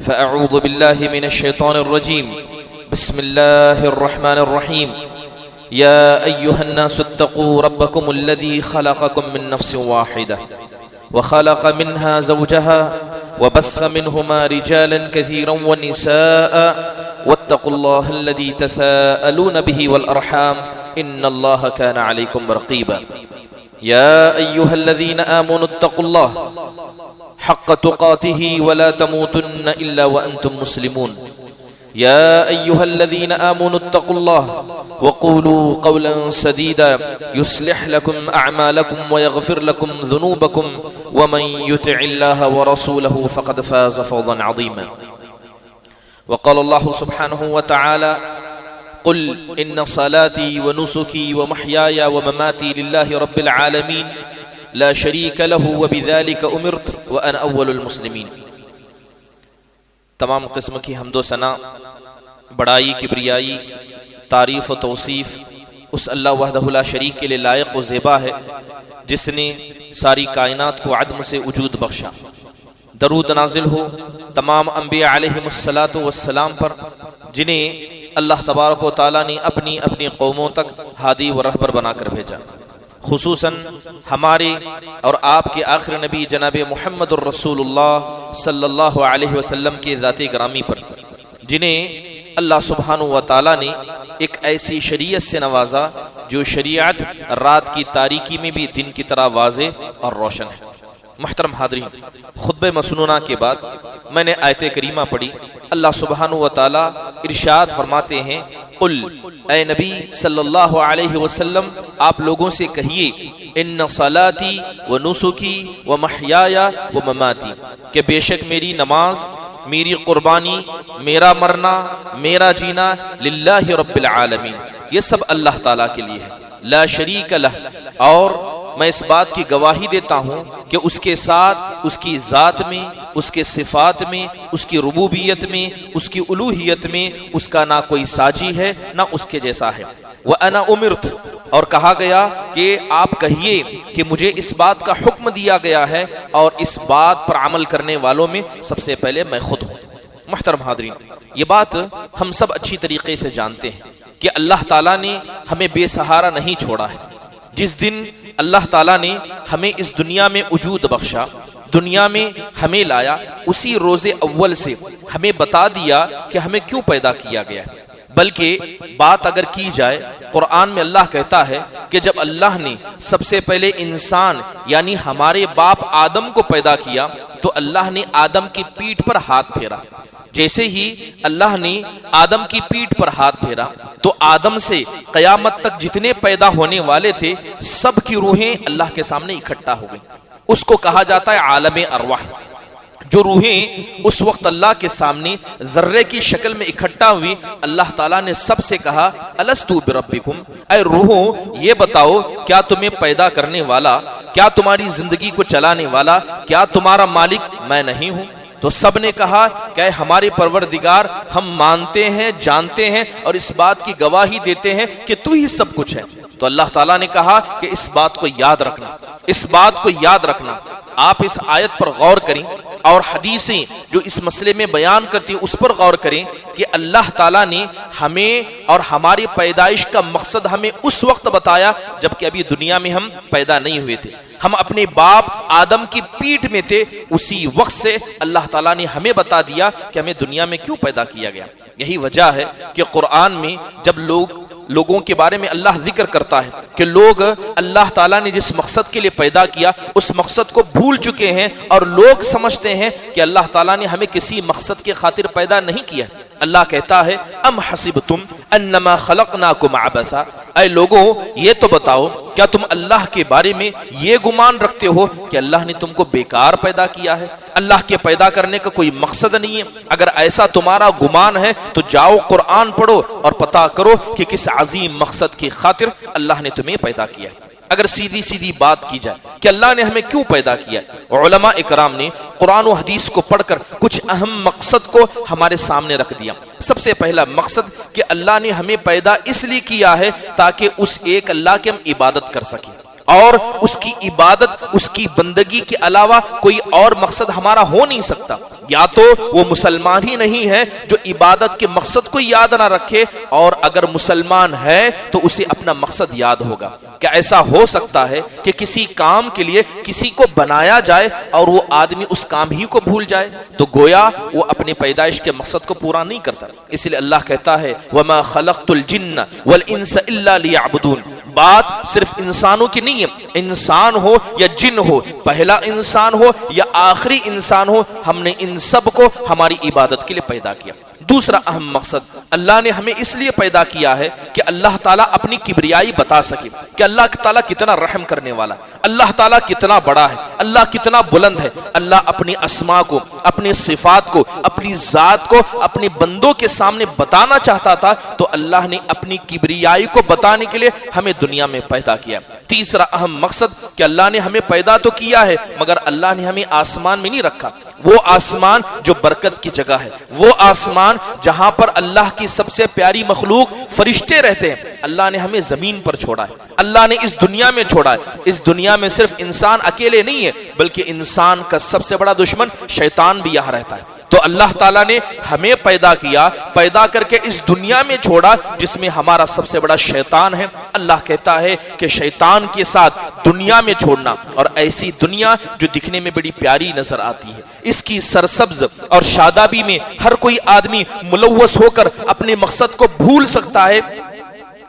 فأعوذ بالله من الشيطان الرجيم. بسم الله الرحمن الرحيم. يا أيها الناس اتقوا ربكم الذي خلقكم من نفس واحدة وخلق منها زوجها وبث منهما رجالا كثيرا ونساء واتقوا الله الذي تساءلون به والأرحام إن الله كان عليكم رقيبا. يا أيها الذين آمنوا اتقوا الله حق تقاته ولا تموتن إلا وأنتم مسلمون. يا أيها الذين آمنوا اتقوا الله وقولوا قولا سديدا يصلح لكم أعمالكم ويغفر لكم ذنوبكم ومن يطع الله ورسوله فقد فاز فوزا عظيما. وقال الله سبحانه وتعالى: قل إن صلاتي ونسكي ومحياي ومماتي لله رب العالمين لا شريك له وبذلك أمرت وأنا أول المسلمين. تمام قسم کی حمد و ثنا، بڑائی، کبریائی، تعریف و توصیف اس اللہ وحدہ لا شریک کے لیے لائق و زیبا ہے جس نے ساری کائنات کو عدم سے وجود بخشا. درود نازل ہو تمام انبیاء علیہم الصلاۃ والسلام پر جنہیں اللہ تبارک و تعالیٰ نے اپنی اپنی قوموں تک ہادی و رہبر بنا کر بھیجا. خصوصاً ہمارے اور آپ کے آخر نبی جناب محمد الرسول اللہ صلی اللہ علیہ وسلم کے ذات گرامی پر جنہیں اللہ سبحانہ و تعالیٰ نے ایک ایسی شریعت سے نوازا جو شریعت رات کی تاریکی میں بھی دن کی طرح واضح اور روشن ہے. محترم حاضرین، خطبہ مسنونہ کے بعد میں نے آیت کریمہ پڑھی. اللہ سبحانہ و تعالیٰ ارشاد فرماتے ہیں: قل، اے نبی صلی اللہ علیہ وسلم آپ لوگوں سے کہیے، ان صلاتی و نسکی و محیای و مماتی، کہ بے شک میری نماز، میری قربانی، میرا مرنا، میرا جینا للہ رب العالمین، یہ سب اللہ تعالیٰ کے لیے ہے. لا شریک لہ، اور میں اس بات کی گواہی دیتا ہوں کہ اس کے ساتھ، اس کی ذات میں، اس کے صفات میں، اس کی ربوبیت میں، اس کی الوہیت میں اس کا نہ کوئی ساجی ہے نہ اس کے جیسا ہے. وَأَنَا أُمِرْتُ، اور کہا گیا کہ آپ کہیے کہ مجھے اس بات کا حکم دیا گیا ہے اور اس بات پر عمل کرنے والوں میں سب سے پہلے میں خود ہوں. محترم حاضرین، یہ بات ہم سب اچھی طریقے سے جانتے ہیں کہ اللہ تعالیٰ نے ہمیں بے سہارا نہیں چھوڑا ہے. جس دن اللہ تعالیٰ نے ہمیں اس دنیا میں وجود بخشا، دنیا میں ہمیں لایا، اسی روز اول سے ہمیں بتا دیا کہ ہمیں کیوں پیدا کیا گیا ہے. بلکہ بات اگر کی جائے، قرآن میں اللہ کہتا ہے کہ جب اللہ نے سب سے پہلے انسان یعنی ہمارے باپ آدم کو پیدا کیا تو اللہ نے آدم کی پیٹھ پر ہاتھ پھیرا. جیسے ہی اللہ نے آدم کی پیٹھ پر ہاتھ پھیرا تو آدم سے قیامت تک جتنے پیدا ہونے والے تھے سب کی روحیں اللہ کے سامنے اکٹھا ہو گئیں. اس کو کہا جاتا ہے عالم ارواح. جو روحیں اس وقت اللہ کے سامنے ذرے کی شکل میں اکٹھا ہوئی، اللہ تعالیٰ نے سب سے کہا: الستو بربکم، اے روحوں یہ بتاؤ کیا تمہیں پیدا کرنے والا، کیا تمہاری زندگی کو چلانے والا، کیا تمہارا مالک میں نہیں ہوں؟ تو سب نے کہا کہ ہمارے پروردگار، ہم مانتے ہیں، جانتے ہیں اور اس بات کی گواہی دیتے ہیں کہ تو ہی سب کچھ ہے. تو اللہ تعالیٰ نے کہا کہ اس بات کو یاد رکھنا، اس بات کو یاد رکھنا. آپ اس آیت پر غور کریں اور حدیثیں جو اس مسئلے میں بیان کرتی ہیں اس پر غور کریں کہ اللہ تعالیٰ نے ہمیں اور ہماری پیدائش کا مقصد ہمیں اس وقت بتایا جبکہ ابھی دنیا میں ہم پیدا نہیں ہوئے تھے. ہم اپنے باپ آدم کی پیٹھ میں تھے. اسی وقت سے اللہ تعالیٰ نے ہمیں بتا دیا کہ ہمیں دنیا میں کیوں پیدا کیا گیا. یہی وجہ ہے کہ قرآن میں جب لوگوں کے بارے میں اللہ ذکر کرتا ہے کہ لوگ اللہ تعالیٰ نے جس مقصد کے لیے پیدا کیا اس مقصد کو بھول چکے ہیں اور لوگ سمجھتے ہیں کہ اللہ تعالیٰ نے ہمیں کسی مقصد کے خاطر پیدا نہیں کیا. اللہ کہتا ہے: ام حسبتم انما خلقناکم عبثا، اے لوگوں یہ تو بتاؤ کیا تم اللہ کے بارے میں یہ گمان رکھتے ہو کہ اللہ نے تم کو بیکار پیدا کیا ہے، اللہ کے پیدا کرنے کا کوئی مقصد نہیں ہے؟ اگر ایسا تمہارا گمان ہے تو جاؤ قرآن پڑھو اور پتہ کرو کہ کس عظیم مقصد کی خاطر اللہ نے تمہیں پیدا کیا ہے. اگر سیدھی سیدھی بات کی جائے کہ اللہ نے ہمیں کیوں پیدا کیا ہے، علماء اکرام نے قرآن و حدیث کو پڑھ کر کچھ اہم مقصد کو ہمارے سامنے رکھ دیا. سب سے پہلا مقصد کہ اللہ نے ہمیں پیدا اس لیے کیا ہے تاکہ اس ایک اللہ کی ہم عبادت کر سکیں. اور اس کی عبادت، اس کی بندگی کے علاوہ کوئی اور مقصد ہمارا ہو نہیں سکتا۔ یا تو وہ مسلمان ہی نہیں ہے جو عبادت کے مقصد کو یاد نہ رکھے، اور اگر مسلمان ہے تو اسے اپنا مقصد یاد ہوگا۔ کیا ایسا ہو سکتا ہے کہ کسی کام کے لیے کسی کو بنایا جائے اور وہ آدمی اس کام ہی کو بھول جائے؟ تو گویا وہ اپنی پیدائش کے مقصد کو پورا نہیں کرتا۔ اس لیے اللہ کہتا ہے وَمَا خَلَقْتُ الْجِنَّ وَالْإِنسَ إِلَّا لِيَعْبُدُونَ۔ بات صرف انسانوں کی نہیں ہے، انسان ہو یا جن ہو، پہلا انسان ہو یا آخری انسان ہو، ہم نے ان سب کو ہماری عبادت کے لیے پیدا کیا۔ دوسرا اہم مقصد، اللہ نے ہمیں اس لیے پیدا کیا ہے کہ اللہ تعالیٰ اپنی کبریائی بتا سکے کہ اللہ تعالیٰ کتنا رحم کرنے والا، اللہ تعالیٰ کتنا بڑا ہے، اللہ کتنا بلند ہے۔ اللہ اپنی اسماء کو، اپنی صفات کو، اپنی ذات کو اپنے بندوں کے سامنے بتانا چاہتا تھا، تو اللہ نے اپنی کبریائی کو بتانے کے لیے ہمیں دنیا میں پیدا کیا۔ تیسرا اہم مقصد کہ اللہ نے ہمیں پیدا تو کیا ہے، مگر اللہ نے ہمیں آسمان میں نہیں رکھا، وہ آسمان جو برکت کی جگہ ہے، وہ آسمان جہاں پر اللہ کی سب سے پیاری مخلوق فرشتے رہتے ہیں، اللہ نے ہمیں زمین پر چھوڑا ہے، اللہ نے اس دنیا میں چھوڑا ہے۔ اس دنیا میں صرف انسان اکیلے نہیں ہے، بلکہ انسان کا سب سے بڑا دشمن شیطان بھی یہاں رہتا ہے۔ تو اللہ تعالیٰ نے ہمیں پیدا کیا، پیدا کر کے اس دنیا میں چھوڑا جس میں ہمارا سب سے بڑا شیطان ہے۔ اللہ کہتا ہے کہ شیطان کے ساتھ دنیا میں چھوڑنا، اور ایسی دنیا جو دکھنے میں بڑی پیاری نظر آتی ہے، اس کی سرسبز اور شادابی میں ہر کوئی آدمی ملوث ہو کر اپنے مقصد کو بھول سکتا ہے،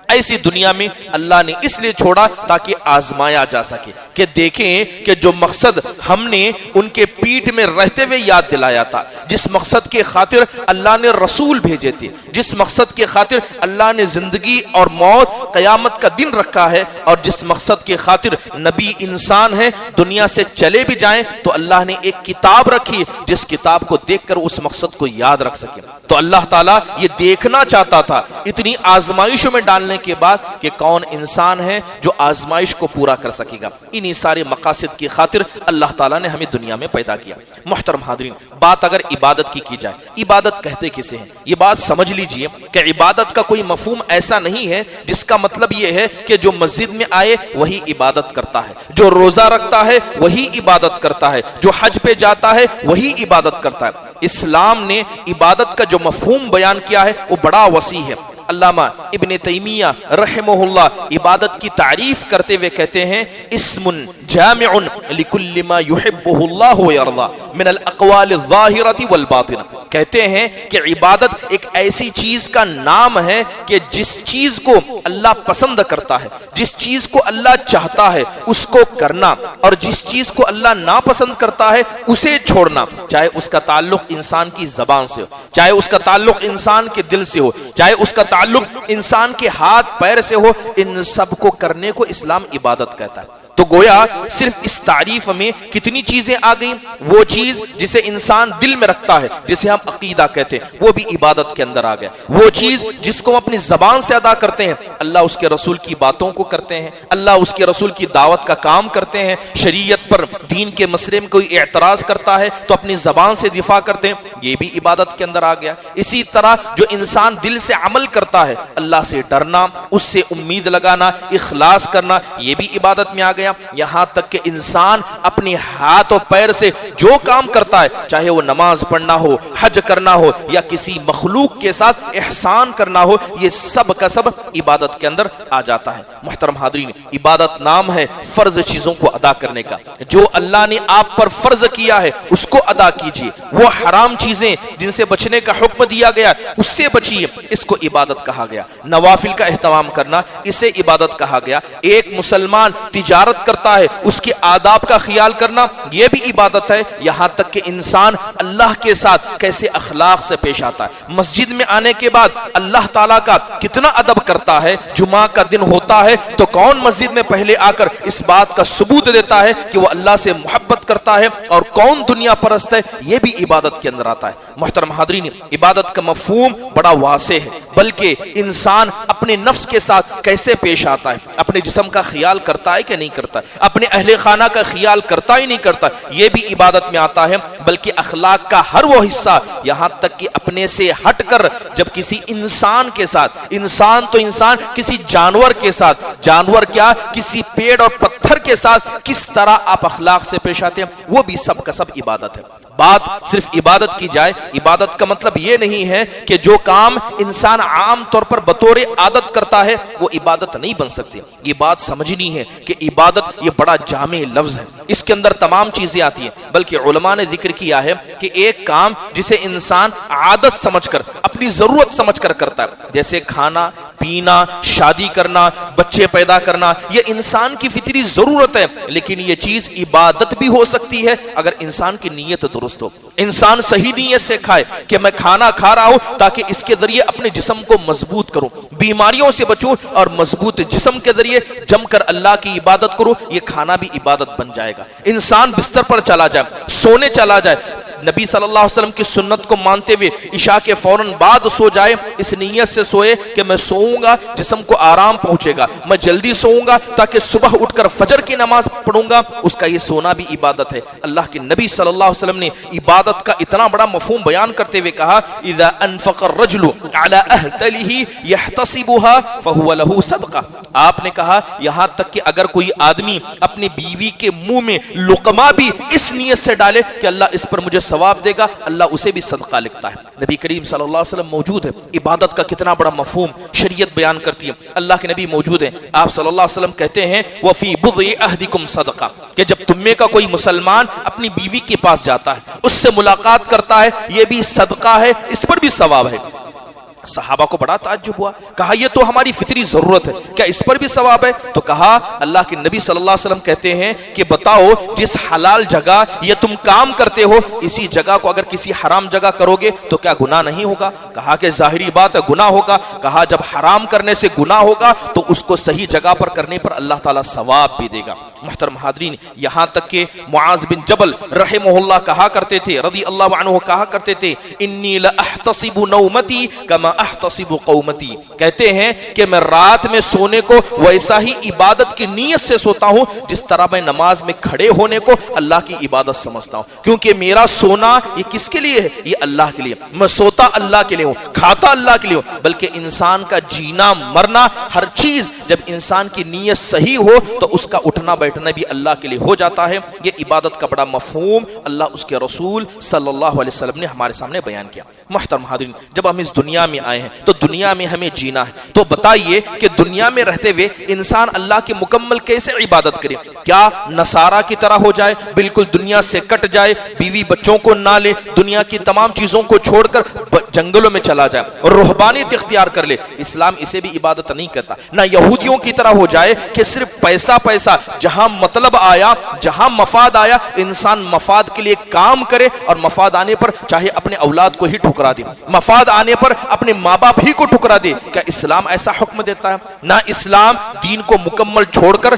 ایسی دنیا میں اللہ نے اس لیے چھوڑا تاکہ آزمایا جا سکے، کہ دیکھیں کہ جو مقصد ہم نے ان کے پیٹ میں رہتے ہوئے یاد دلایا تھا، جس مقصد کے خاطر اللہ نے رسول بھیجے تھے، جس مقصد کے خاطر اللہ نے زندگی اور موت، قیامت کا دن رکھا ہے، اور جس مقصد کے خاطر نبی انسان ہے دنیا سے چلے بھی جائیں تو اللہ نے ایک کتاب رکھی جس کتاب کو دیکھ کر اس مقصد کو یاد رکھ سکے۔ تو اللہ تعالیٰ یہ دیکھنا چاہتا تھا اتنی آزمائشوں میں ڈالنے کے بعد کہ کون انسان ہے جو آزمائش کو پورا کر سکے گا۔ انہی سارے مقاصد کی خاطر اللہ تعالیٰ نے ہمیں دنیا میں پیدا کیا۔ محترم حاضرین، بات اگر عبادت کی جائے، عبادت کہتے کسے ہیں؟ یہ بات سمجھ لیجئے کہ عبادت کا کوئی مفہوم ایسا نہیں ہے جس کا مطلب یہ ہے کہ جو مسجد میں آئے وہی عبادت کرتا ہے، جو روزہ رکھتا ہے وہی عبادت کرتا ہے، جو حج پہ جاتا ہے وہی عبادت کرتا ہے۔ اسلام نے عبادت کا جو مفہوم بیان کیا ہے وہ بڑا وسیع ہے۔ علامہ ابن تیمیہ رحمہ اللہ عبادت کی تعریف کرتے ہوئے کہتے ہیں اسم جامع لکل ما یحبہ اللہ ویرضا من الاقوال الظاہرۃ والباطنہ۔ کہتے ہیں کہ عبادت ایک ایسی چیز کا نام ہے کہ جس چیز کو اللہ پسند کرتا ہے، جس چیز کو اللہ چاہتا ہے اس کو کرنا، اور جس چیز کو اللہ ناپسند کرتا ہے اسے چھوڑنا، چاہے اس کا تعلق انسان کی زبان سے ہو، چاہے اس کا تعلق انسان کے دل سے ہو، چاہے اس کا تعلق انسان کے ہاتھ پیر سے ہو، ان سب کو کرنے کو اسلام عبادت کہتا ہے۔ تو گویا صرف اس تعریف میں کتنی چیزیں آ گئیں؟ وہ چیز جسے انسان دل میں رکھتا ہے، جسے ہم عقیدہ کہتے ہیں، وہ بھی عبادت کے اندر آ گیا۔ وہ چیز جس کو ہم اپنی زبان سے ادا کرتے ہیں، اللہ اس کے رسول کی باتوں کو کرتے ہیں، اللہ اس کے رسول کی دعوت کا کام کرتے ہیں، شریعت پر دین کے مسئلے میں کوئی اعتراض کرتا ہے تو اپنی زبان سے دفاع کرتے ہیں، یہ بھی عبادت کے اندر آ گیا۔ اسی طرح جو انسان دل سے عمل کرتا ہے، اللہ سے ڈرنا، اس سے امید لگانا، اخلاص کرنا، یہ بھی عبادت میں آ گیا۔ یہاں تک کہ انسان اپنے ہاتھ و پیر سے جو کام کرتا ہے، چاہے وہ نماز پڑھنا ہو، حج کرنا ہو، یا کسی مخلوق کے ساتھ احسان کرنا ہو، یہ سب کا سب عبادت کے اندر آ جاتا ہے۔ محترم حاضرین، عبادت نام ہے فرض چیزوں کو ادا کرنے کا۔ جو اللہ نے آپ پر فرض کیا ہے اس کو ادا کیجیے، وہ حرام چیزیں جن سے بچنے کا حکم دیا گیا اس سے بچیے، اس کو عبادت کہا گیا۔ نوافل کا اہتمام کرنا، اسے عبادت کہا گیا۔ ایک مسلمان تجارت کرتا ہے، اس کے آداب کا خیال کرنا، یہ بھی عبادت ہے۔ یہاں تک کہ انسان اللہ کے ساتھ کیسے اخلاق سے پیش آتا ہے، مسجد میں آنے کے بعد اللہ تعالیٰ کا کتنا ادب کرتا ہے۔ جمعہ کا دن ہوتا ہے تو کون مسجد میں پہلے آ کر اس بات کا ثبوت دیتا ہے کہ وہ اللہ سے محبت کرتا ہے، اور کون دنیا پرست ہے، یہ بھی عبادت کے اندر آتا ہے۔ محترم حاضرین، عبادت کا مفہوم بڑا واسع ہے، بلکہ انسان اپنے نفس کے ساتھ کیسے پیش آتا ہے، اپنے جسم کا خیال کرتا ہے کہ نہیں کرتا، اپنے اہل خانہ کا خیال کرتا ہی نہیں کرتا، یہ بھی عبادت میں آتا ہے۔ بلکہ اخلاق کا ہر وہ حصہ، یہاں تک کہ اپنے سے ہٹ کر جب کسی انسان کے ساتھ، انسان تو انسان، کسی جانور کے ساتھ، جانور کیا کسی پیڑ اور پتھر کے ساتھ کس طرح آپ اخلاق سے پیش آتے ہیں، وہ بھی سب کا سب عبادت ہے۔ بات صرف عبادت کی جائے، عبادت کا مطلب یہ نہیں ہے کہ جو کام انسان عام طور پر بطور عادت کرتا ہے وہ عبادت نہیں بن سکتی۔ یہ بات سمجھنی ہے کہ عبادت یہ بڑا جامع لفظ ہے، اس کے اندر تمام چیزیں آتی ہیں۔ بلکہ علماء نے ذکر کیا ہے کہ ایک کام جسے انسان عادت سمجھ کر، اپنی ضرورت سمجھ کر کرتا ہے، جیسے کھانا پینا، شادی کرنا، بچے پیدا کرنا، یہ انسان کی فطری ضرورت ہے، لیکن یہ چیز عبادت بھی ہو سکتی ہے اگر انسان کی نیت درست ہو۔ انسان صحیح نیت سے کھائے کہ میں کھانا کھا رہا ہوں تاکہ اس کے ذریعے اپنے جسم کو مضبوط کروں، بیماریوں سے بچوں، اور مضبوط جسم کے ذریعے جم کر اللہ کی عبادت کروں، یہ کھانا بھی عبادت بن جائے گا۔ انسان بستر پر چلا جائے، سونے چلا جائے، نبی صلی اللہ علیہ وسلم کی سنت کو مانتے ہوئے عشاء کے فوراً بعد سو جائے، اس نیت سے سوئے کہ میں سوؤں گا جسم کو آرام پہنچے گا، میں جلدی سوؤں گا تاکہ صبح اٹھ کر فجر کی نماز پڑھوں گا، اس کا یہ سونا بھی عبادت ہے۔ اللہ کے نبی صلی اللہ علیہ وسلم نے عبادت کا اتنا بڑا مفہوم بیان کرتے ہوئے کہا، اذا انفق الرجل على اهله يحتسبها فهو له صدقہ۔ آپ نے کہا یہاں تک کہ اگر کوئی آدمی اپنی بیوی کے منہ میں لقمہ بھی اس نیت سے ڈالے کہ اللہ اس پر مجھے ثواب دے گا، اللہ اسے بھی صدقہ لکھتا ہے۔ نبی کریم صلی اللہ علیہ وسلم موجود ہے، عبادت کا کتنا بڑا مفہوم شریعت بیان کرتی ہے۔ اللہ کے نبی موجود ہیں، آپ صلی اللہ علیہ وسلم کہتے ہیں وَفِي بُضْعِ أَحْدِكُمْ صَدَقَةٌ، کہ جب تم میں کا کوئی مسلمان اپنی بیوی کے پاس جاتا ہے، اس سے ملاقات کرتا ہے، یہ بھی صدقہ ہے، اس پر بھی ثواب ہے۔ صحابہ کو بڑا تعجب ہوا، کہا یہ تو ہماری فطری ضرورت ہے، کیا اس پر بھی ثواب ہے؟ تو کہا اللہ کے نبی صلی اللہ علیہ وسلم کہتے ہیں کہ بتاؤ جس حلال جگہ یہ تم کام کرتے ہو، اسی جگہ کو اگر کسی حرام جگہ کرو گے تو کیا گناہ نہیں ہوگا؟ کہا کہ ظاہری بات ہے گناہ ہوگا۔ کہا جب حرام کرنے سے گناہ ہوگا تو اس کو صحیح جگہ پر کرنے پر اللہ تعالیٰ ثواب بھی دے گا۔ محترم حاضرین، یہاں تک کہ معاذ بن جبل رحمہ اللہ کہا کرتے تھے، رضی اللہ عنہ کہا کرتے تھے، انی لاحتسب نومتی کما احتسب قومتی، کہتے ہیں کہ میں رات میں سونے کو ویسا ہی عبادت کی نیت سے سوتا ہوں جس طرح میں نماز میں کھڑے ہونے کو اللہ کی عبادت سمجھتا ہوں، کیونکہ میرا سونا یہ کس کے لیے ہے؟ یہ اللہ کے لیے، میں سوتا اللہ کے لیے ہوں، کھاتا اللہ کے لیے ہوں۔ بلکہ انسان کا جینا مرنا ہر چیز جب انسان کی نیت صحیح ہو تو اس کا اٹھنا بیٹھنا بھی اللہ کے لیے ہو جاتا ہے۔ یہ عبادت کا بڑا مفہوم اللہ اس کے رسول صلی اللہ علیہ وسلم نے ہمارے سامنے بیان کیا۔ محترم حاضرین، جب ہم اس دنیا میں آئے ہیں تو دنیا میں ہمیں جینا ہے، تو بتائیے کہ دنیا میں رہتے ہوئے انسان اللہ کی مکمل کیسے عبادت کرے؟ کیا نصارہ کی طرح ہو جائے، بالکل دنیا سے کٹ جائے، بیوی بچوں کو نہ لے، دنیا کی تمام چیزوں کو چھوڑ کر جنگلوں میں چلا جائے اور رہبانیت اختیار کر لے؟ اسلام اسے بھی عبادت نہیں کرتا۔ نہ یہودیوں کی طرح ہو جائے کہ صرف پیسہ پیسہ، جہاں مطلب آیا، جہاں مفاد آیا، انسان مفاد کے لیے کام کرے اور مفاد آنے پر چاہے اپنے اولاد کو ہی ٹھکرا دے، مفاد آنے پر اپنے ماں باپ ہی کو ٹھکرا دے۔ کیا اسلام ایسا حکم دیتا ہے؟ نہ اسلام دین کو مکمل چھوڑ کر،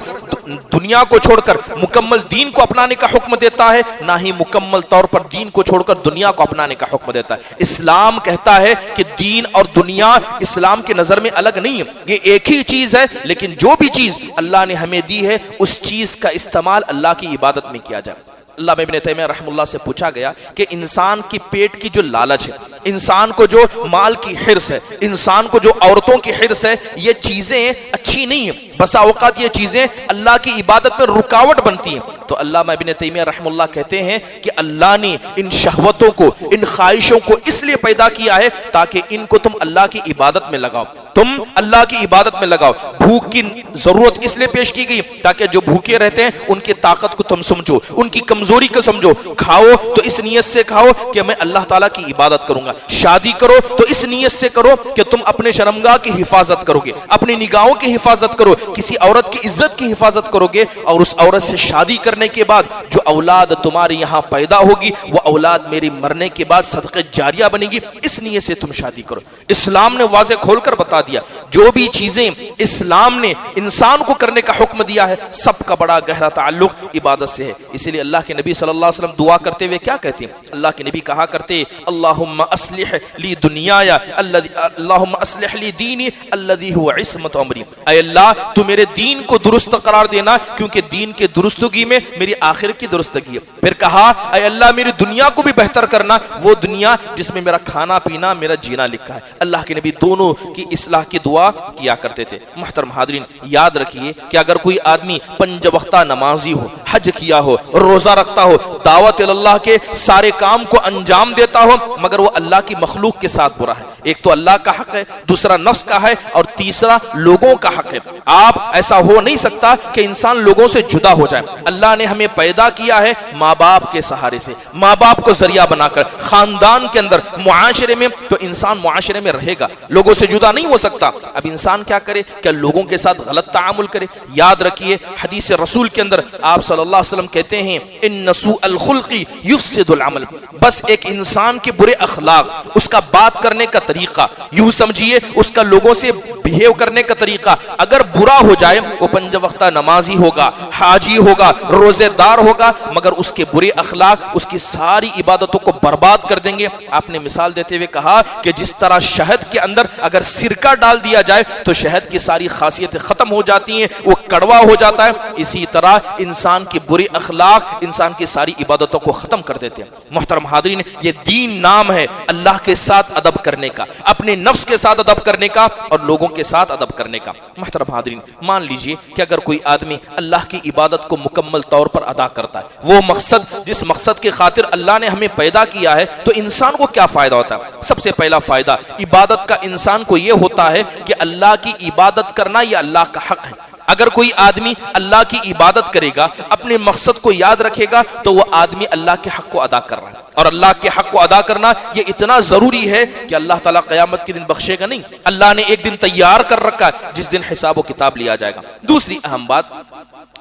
دنیا کو چھوڑ کر مکمل دین کو اپنانے کا حکم دیتا ہے، نہ ہی مکمل طور پر دین کو چھوڑ کر دنیا کو اپنانے کا حکم دیتا ہے۔ اسلام کہتا ہے کہ دین اور دنیا اسلام کے نظر میں الگ نہیں ہے، یہ ایک ہی چیز ہے، لیکن جو بھی چیز اللہ نے ہمیں دی ہے اس چیز کا استعمال اللہ کی عبادت میں کیا جائے۔ اللہ ابن تیمیہ رحمہ اللہ سے پوچھا گیا کہ انسان کی پیٹ کی جو لالچ ہے، انسان کو جو مال کی حرص ہے، انسان کو جو عورتوں کی حرص ہے، یہ چیزیں اچھی نہیں ہیں، بسا اوقات یہ چیزیں اللہ کی عبادت میں رکاوٹ بنتی ہیں۔ تو علامہ ابن تیمیہ رحمہ اللہ کہتے ہیں کہ اللہ نے ان شہوتوں کو، ان خواہشوں کو اس لیے پیدا کیا ہے تاکہ ان کو تم اللہ کی عبادت میں لگاؤ، تم اللہ کی عبادت میں لگاؤ۔ بھوک کی ضرورت اس لیے پیش کی گئی تاکہ جو بھوکے رہتے ہیں ان کی طاقت کو تم سمجھو، ان کی کمزوری کو سمجھو۔ کھاؤ تو اس نیت سے کھاؤ کہ میں اللہ تعالیٰ کی عبادت کروں گا، شادی کرو تو اس نیت سے کرو کہ تم اپنے شرمگاہ کی حفاظت کرو گے، اپنی نگاہوں کی حفاظت کرو، کسی عورت کی عزت کی حفاظت کرو گے، اور اس عورت سے شادی کرنے کے بعد جو اولاد تمہارے یہاں پیدا ہوگی وہ اولاد میری مرنے کے بعد صدقہ جاریہ بنے گی، اس نیت سے تم شادی کرو۔ اسلام نے واضح کھول کر بتا دیا جو بھی چیزیں اسلام نے انسان کو کرنے کا حکم دیا ہے سب کا بڑا گہرا تعلق عبادت سے ہے. اسی لیے اللہ کے نبی صلی اللہ علیہ وسلم دعا کرتے ہوئے کیا کہتے ہیں؟ اللہ کے نبی کہا کرتے اللہم اصلح لی دنیایا اللہم اصلح لی دینی الذی هو عصمت امری. اے اللہ تو میرے دین کو درست قرار دینا کیونکہ دین کے درستگی میں میری آخرت کی درستگی ہے. پھر کہا اے اللہ میری دنیا کو بھی بہتر کرنا، وہ دنیا جس میں میرا کھانا پینا میرا جینا لکھا ہے. اللہ کے نبی دونوں کی اصلاح کی دعا کیا کرتے تھے. محترم حاضرین یاد رکھیے کہ اگر کوئی آدمی 5 وقتہ نمازی ہو، حج کیا ہو، روزہ رکھتا ہو، دعوت اللہ کے سارے کام کو انجام دیتا ہو، مگر وہ اللہ کی مخلوق کے ساتھ برا ہے، ایک تو اللہ کا حق ہے، دوسرا نفس کا ہے، اور تیسرا لوگوں کا حق ہے. آپ ایسا ہو نہیں سکتا کہ انسان لوگوں سے جدا ہو جائے. اللہ نے ہمیں پیدا کیا ہے ماں باپ کے سہارے سے، ماں باپ کو ذریعہ بنا کر، خاندان کے اندر، معاشرے میں، تو انسان معاشرے میں رہے گا، لوگوں سے جدا نہیں ہو سکتا. اب انسان کیا کرے؟ کیا لوگوں کے ساتھ غلط تعامل کرے؟ یاد رکھیے حدیث رسول کے اندر آپ صلی اللہ علیہ وسلم کہتے ہیں ان سوء الخلق یفسد العمل. بس ایک انسان کے برے اخلاق، اس کا بات کرنے کا طریقہ، یوں سمجھیے اس کا لوگوں سے بہیو کرنے کا طریقہ اگر برا ہو جائے، وہ 5 وقتہ نمازی ہوگا، حاجی ہوگا، روزے دار ہوگا، مگر اس کے برے اخلاق اس کی ساری عبادتوں کو برباد کر دیں گے. آپ نے مثال دیتے ہوئے کہا کہ جس طرح شہد کے اندر اگر سرکہ ڈال دیا جائے تو شہد کی ساری خاصیتیں ختم ہو جاتی ہیں، وہ کڑوا ہو جاتا ہے، اسی طرح انسان کے برے اخلاق انسان کی ساری عبادتوں کو ختم کر دیتے ہیں. محترم حاضرین یہ دین نام ہے اللہ کے ساتھ ادب کرنے کا، اپنے نفس کے ساتھ ادب کرنے کا، اور لوگوں کے ساتھ ادب کرنے کا. محترم حاضرین مان لیجئے کہ اگر کوئی آدمی اللہ کی عبادت کو مکمل طور پر ادا کرتا ہے، وہ مقصد جس مقصد کے خاطر اللہ نے ہمیں پیدا کیا ہے، تو انسان کو کیا فائدہ ہوتا ہے؟ سب سے پہلا فائدہ عبادت کا انسان کو یہ ہوتا ہے کہ اللہ کی عبادت کرنا یہ اللہ کا حق ہے. اگر کوئی آدمی اللہ کی عبادت کرے گا، اپنے مقصد کو یاد رکھے گا، تو وہ آدمی اللہ کے حق کو ادا کر رہا ہے. اور اللہ کے حق کو ادا کرنا یہ اتنا ضروری ہے کہ اللہ تعالیٰ قیامت کے دن بخشے گا نہیں. اللہ نے ایک دن تیار کر رکھا ہے جس دن حساب و کتاب لیا جائے گا. دوسری اہم بات،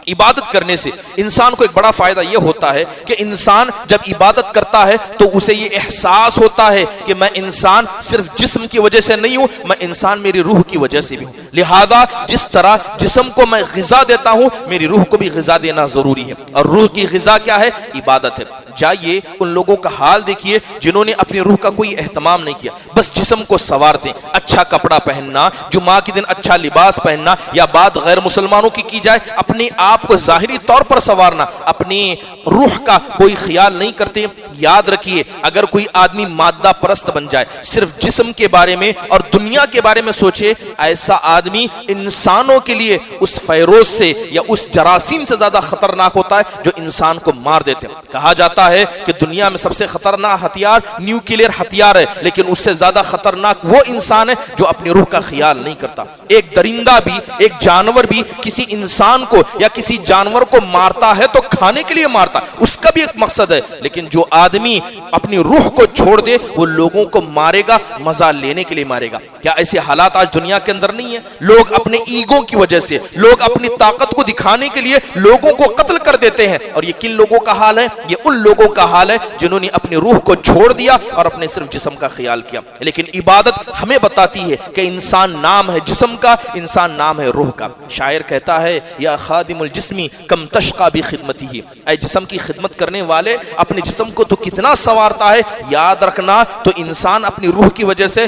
عبادت کرنے سے انسان کو ایک بڑا فائدہ یہ ہوتا ہے کہ انسان جب عبادت کرتا ہے تو اسے یہ احساس ہوتا ہے کہ میں انسان صرف جسم کی وجہ سے نہیں ہوں، میں انسان میری روح کی وجہ سے بھی ہوں. لہذا جس طرح جسم کو میں غذا دیتا ہوں، میری روح کو بھی غذا دینا ضروری ہے. اور روح کی غذا کیا ہے؟ عبادت ہے. جائیے ان لوگوں کا حال دیکھیے جنہوں نے اپنی روح کا کوئی اہتمام نہیں کیا، بس جسم کو سنوارتے، اچھا کپڑا پہننا، جمعہ کے دن اچھا لباس پہننا، یا بات غیر مسلمانوں کی جائے اپنے آپ کو ظاہری طور پر سنوارنا، اپنی روح کا کوئی خیال نہیں کرتے. یاد رکھیے اگر کوئی آدمی مادہ پرست بن جائے، صرف جسم کے بارے میں اور دنیا کے بارے میں سوچے، ایسا آدمی انسانوں کے لیے اس فیروز سے یا اس جراثیم سے زیادہ خطرناک ہوتا ہے جو انسان کو مار دیتے ہیں. کہا جاتا ہے کہ دنیا میں سب سے خطرناک ہتھیار نیوکلیئر ہتھیار ہے، لیکن اس سے زیادہ خطرناک وہ انسان ہے جو اپنی روح کا خیال نہیں کرتا. ایک درندہ بھی، ایک جانور بھی کسی انسان کو یا کسی جانور کو مارتا ہے تو کھانے کے لیے مارتا، اس کا بھی ایک مقصد ہے. لیکن جو آدمی اپنی روح کو چھوڑ دے وہ لوگوں کو مارے گا، مزہ لینے کے لیے مارے گا. کیا ایسے حالات آج دنیا کے اندر نہیں ہیں؟ لوگ اپنے ایگو کی وجہ سے، لوگ اپنی طاقت کو دکھانے کے لیے لوگوں کو قتل کر دیتے ہیں. اور یہ کن لوگوں کا حال ہے؟ یہ ان لوگوں کا حال ہے جنہوں نے اپنی روح کو چھوڑ دیا اور اپنے صرف جسم کا خیال کیا. لیکن عبادت ہمیں بتاتی ہے کہ انسان نام ہے جسم کا، انسان نام ہے روح کا. شاعر کہتا ہے یا خادم الجسمی کم تشقى بخدمته، اے جسم کی خدمت کرنے والے اپنے جسم کو تو کتنا سنوارتا ہے. یاد رکھنا تو انسان اپنی روح کی وجہ سے،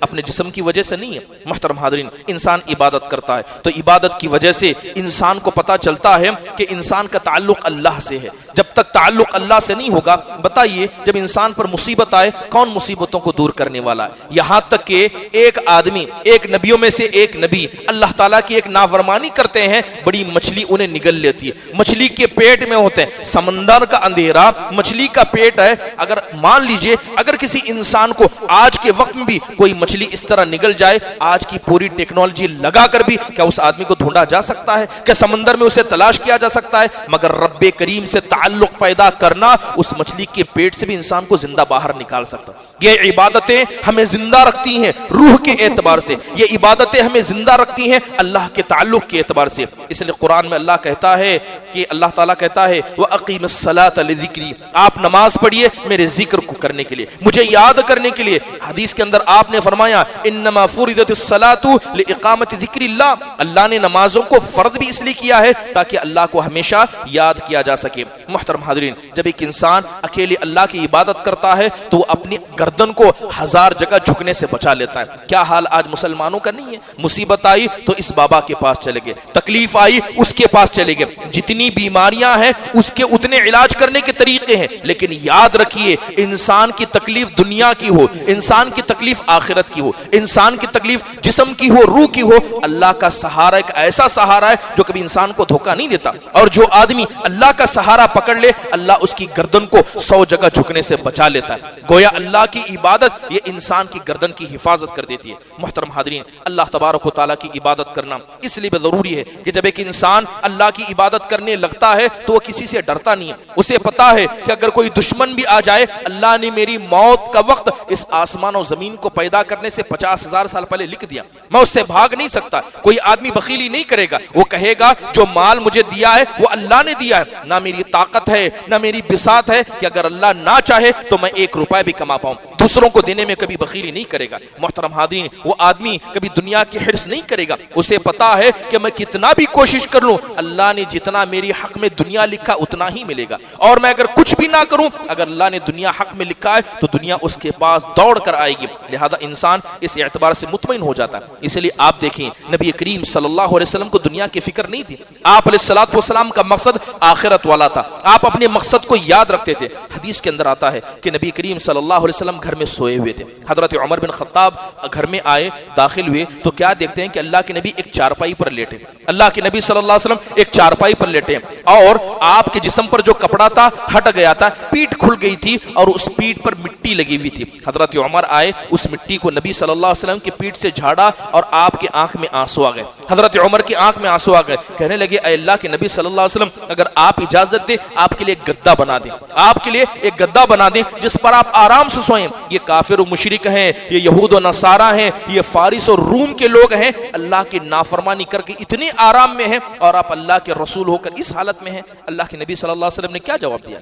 اپنے جسم کی وجہ سے نہیں ہے. محترم حاضرین انسان عبادت کرتا ہے تو عبادت کی وجہ سے انسان کو پتا چلتا ہے کہ انسان کا تعلق اللہ سے ہے. جب تک تعلق اللہ سے نہیں ہوگا، بتائیے جب انسان پر مصیبت آئے کون مصیبتوں کو دور کرنے والا ہے؟ یہاں تک کہ ایک آدمی، ایک نبیوں میں سے ایک نبی اللہ تعالیٰ کی ایک نافرمانی کرتے ہیں، بڑی مچھلی انہیں نگل لیتی ہے، مچھلی کے پیٹ میں ہوتے ہیں، سمندر کا اندھیرا مچھلی کا پیٹ ہے. اگر مان لیجئے اگر کسی انسان کو آج کے وقت میں بھی کوئی مچھلی اس طرح نگل جائے، آج کی پوری ٹیکنالوجی لگا کر بھی کیا اس آدمی کو ڈھونڈا جا سکتا ہے؟ کہ سمندر میں اسے تلاش کیا جا سکتا ہے؟ مگر رب کریم سے تعلق پیدا کرنا اس مچھلی کے پیٹ سے بھی انسان کو زندہ باہر نکال سکتا. یہ عبادتیں ہمیں زندہ رکھتی ہیں روح کے اعتبار سے، یہ عبادتیں ہمیں زندہ رکھتی ہیں اللہ کے تعلق کے اعتبار سے۔ اس لیے قرآن میں اللہ کہتا ہے کہ اللہ تعالیٰ کہتا ہے وَأَقِيمِ الصَّلَاةَ لِذِكْرِي، آپ نماز پڑھیے میرے ذکر کو کرنے کے لیے، مجھے یاد کرنے کے لیے۔ حدیث کے اندر آپ نے فرمایا انما فرضت الصلاة لإقامة ذکر اللہ، اللہ نے نمازوں کو فرض بھی اس لیے کیا ہے تاکہ اللہ کو ہمیشہ یاد کیا جا سکے۔ محترم حاضرین، جب ایک انسان اکیلے اللہ کی عبادت کرتا ہے تو وہ اپنی گردن کو ہزار جگہ جھکنے سے بچا لیتا ہے۔ کیا حال آج مسلمانوں کا نہیں ہے؟ مصیبت آئی تو اس بابا کے پاس چلے گئے، تکلیف آئی اس کے پاس چلے گئے، جتنی بیماریاں ہیں اس کے اتنے علاج کرنے کے طریقے ہیں، لیکن یاد رکھیے انسان کی تکلیف دنیا کی ہو، انسان کی تکلیف آخرت کی ہو، انسان کی تکلیف جسم کی ہو، روح کی ہو، اللہ کا سہارا ایک ایسا سہارا ہے جو کبھی انسان کو دھوکہ نہیں دیتا، اور جو آدمی اللہ کا سہارا پکڑ لے اللہ اس کی گردن کو 100 جگہ جھکنے سے بچا لیتا ہے۔ گویا اللہ کی عبادت یہ انسان کی گردن کی حفاظت کر دیتی ہے۔ محترم حاضرین، اللہ تبارک و تعالیٰ کی عبادت کرنا اس لیے ضروری ہے کہ جب ایک انسان اللہ کی عبادت کرنے لگتا ہے تو وہ کسی سے ڈرتا نہیں ہے، اسے پتا ہے کہ اگر کوئی دشمن بھی آ جائے اللہ نے میری موت کا وقت اس آسمان و زمین کو پیدا کرنے سے 50,000 سال پہلے لکھ دیا، میں اس سے بھاگ نہیں سکتا۔ کوئی آدمی بخیلی نہیں کرے گا، وہ کہے گا جو مال مجھے دیا ہے وہ اللہ نے دیا ہے، نہ میری طاقت ہے نہ میری بساط ہے کہ اگر اللہ نہ چاہے تو میں 1 روپے بھی کما پاؤں، دوسروں کو دینے میں کبھی بخیلی نہیں کرے گا۔ محترم حاضرین، وہ آدمی کبھی دنیا کی حرص نہیں کرے گا، اسے پتا ہے کہ میں کتنا بھی کوشش کر لوں اللہ نے جتنا میری حق میں دنیا لکھا اتنا ہی ملے گا، اور میں اگر کچھ بھی نہ کروں اگر اللہ نے دنیا حق میں لکھا ہے تو دنیا اس کے پاس دوڑ کر آئے گی، لہذا انسان اس اعتبار سے مطمئن ہو جاتا ہے۔ اس لیے آپ دیکھیں نبی کریم صلی اللہ علیہ وسلم کو دنیا کی فکر نہیں تھی، آپ علیہ الصلوۃ والسلام کا مقصد آخرت والا تھا، آپ اپنے مقصد کو یاد رکھتے تھے۔ حدیث کے اندر آتا ہے کہ نبی کریم صلی اللہ علیہ وسلم گھر میں سوئے ہوئے تھے، حضرت عمر بن خطاب گھر میں آئے، داخل ہوئے تو کیا دیکھتے ہیں کہ اللہ کے نبی ایک چارپائی پر لیٹے، اللہ کے نبی صلی اللہ علیہ وسلم ایک چارپائی پر لیٹے اور آپ کے جسم پر جو کپڑا تھا ہٹ گیا تھا، پیٹھ کھل گئی تھی اور اس پیٹھ پر مٹی لگی ہوئی تھی۔ حضرت عمر آئے، اس مٹی کو نبی صلی اللہ علیہ وسلم کی پیٹھ سے جھاڑا اور آپ کے آنکھ میں آنسو آ گئے، حضرت عمر کی آنکھ میں آنسو آ گئے، کہنے لگے اے اللہ کے نبی صلی اللہ علیہ وسلم اگر آپ اجازت دیں آپ کے لیے ایک گدا بنا دیں، آپ کے لیے ایک گدا بنا دیں جس پر آپ آرام سے سوئیں۔ یہ کافر و مشرک ہیں، یہ یہود و نصارہ ہیں، یہ فارس اور روم کے لوگ ہیں، اللہ کی نافرمانی کر کے اتنے آرام میں ہیں اور آپ اللہ کے رسول ہو کر اس حالت میں ہیں۔ اللہ کے نبی صلی اللہ علیہ وسلم نے کیا جواب دیا؟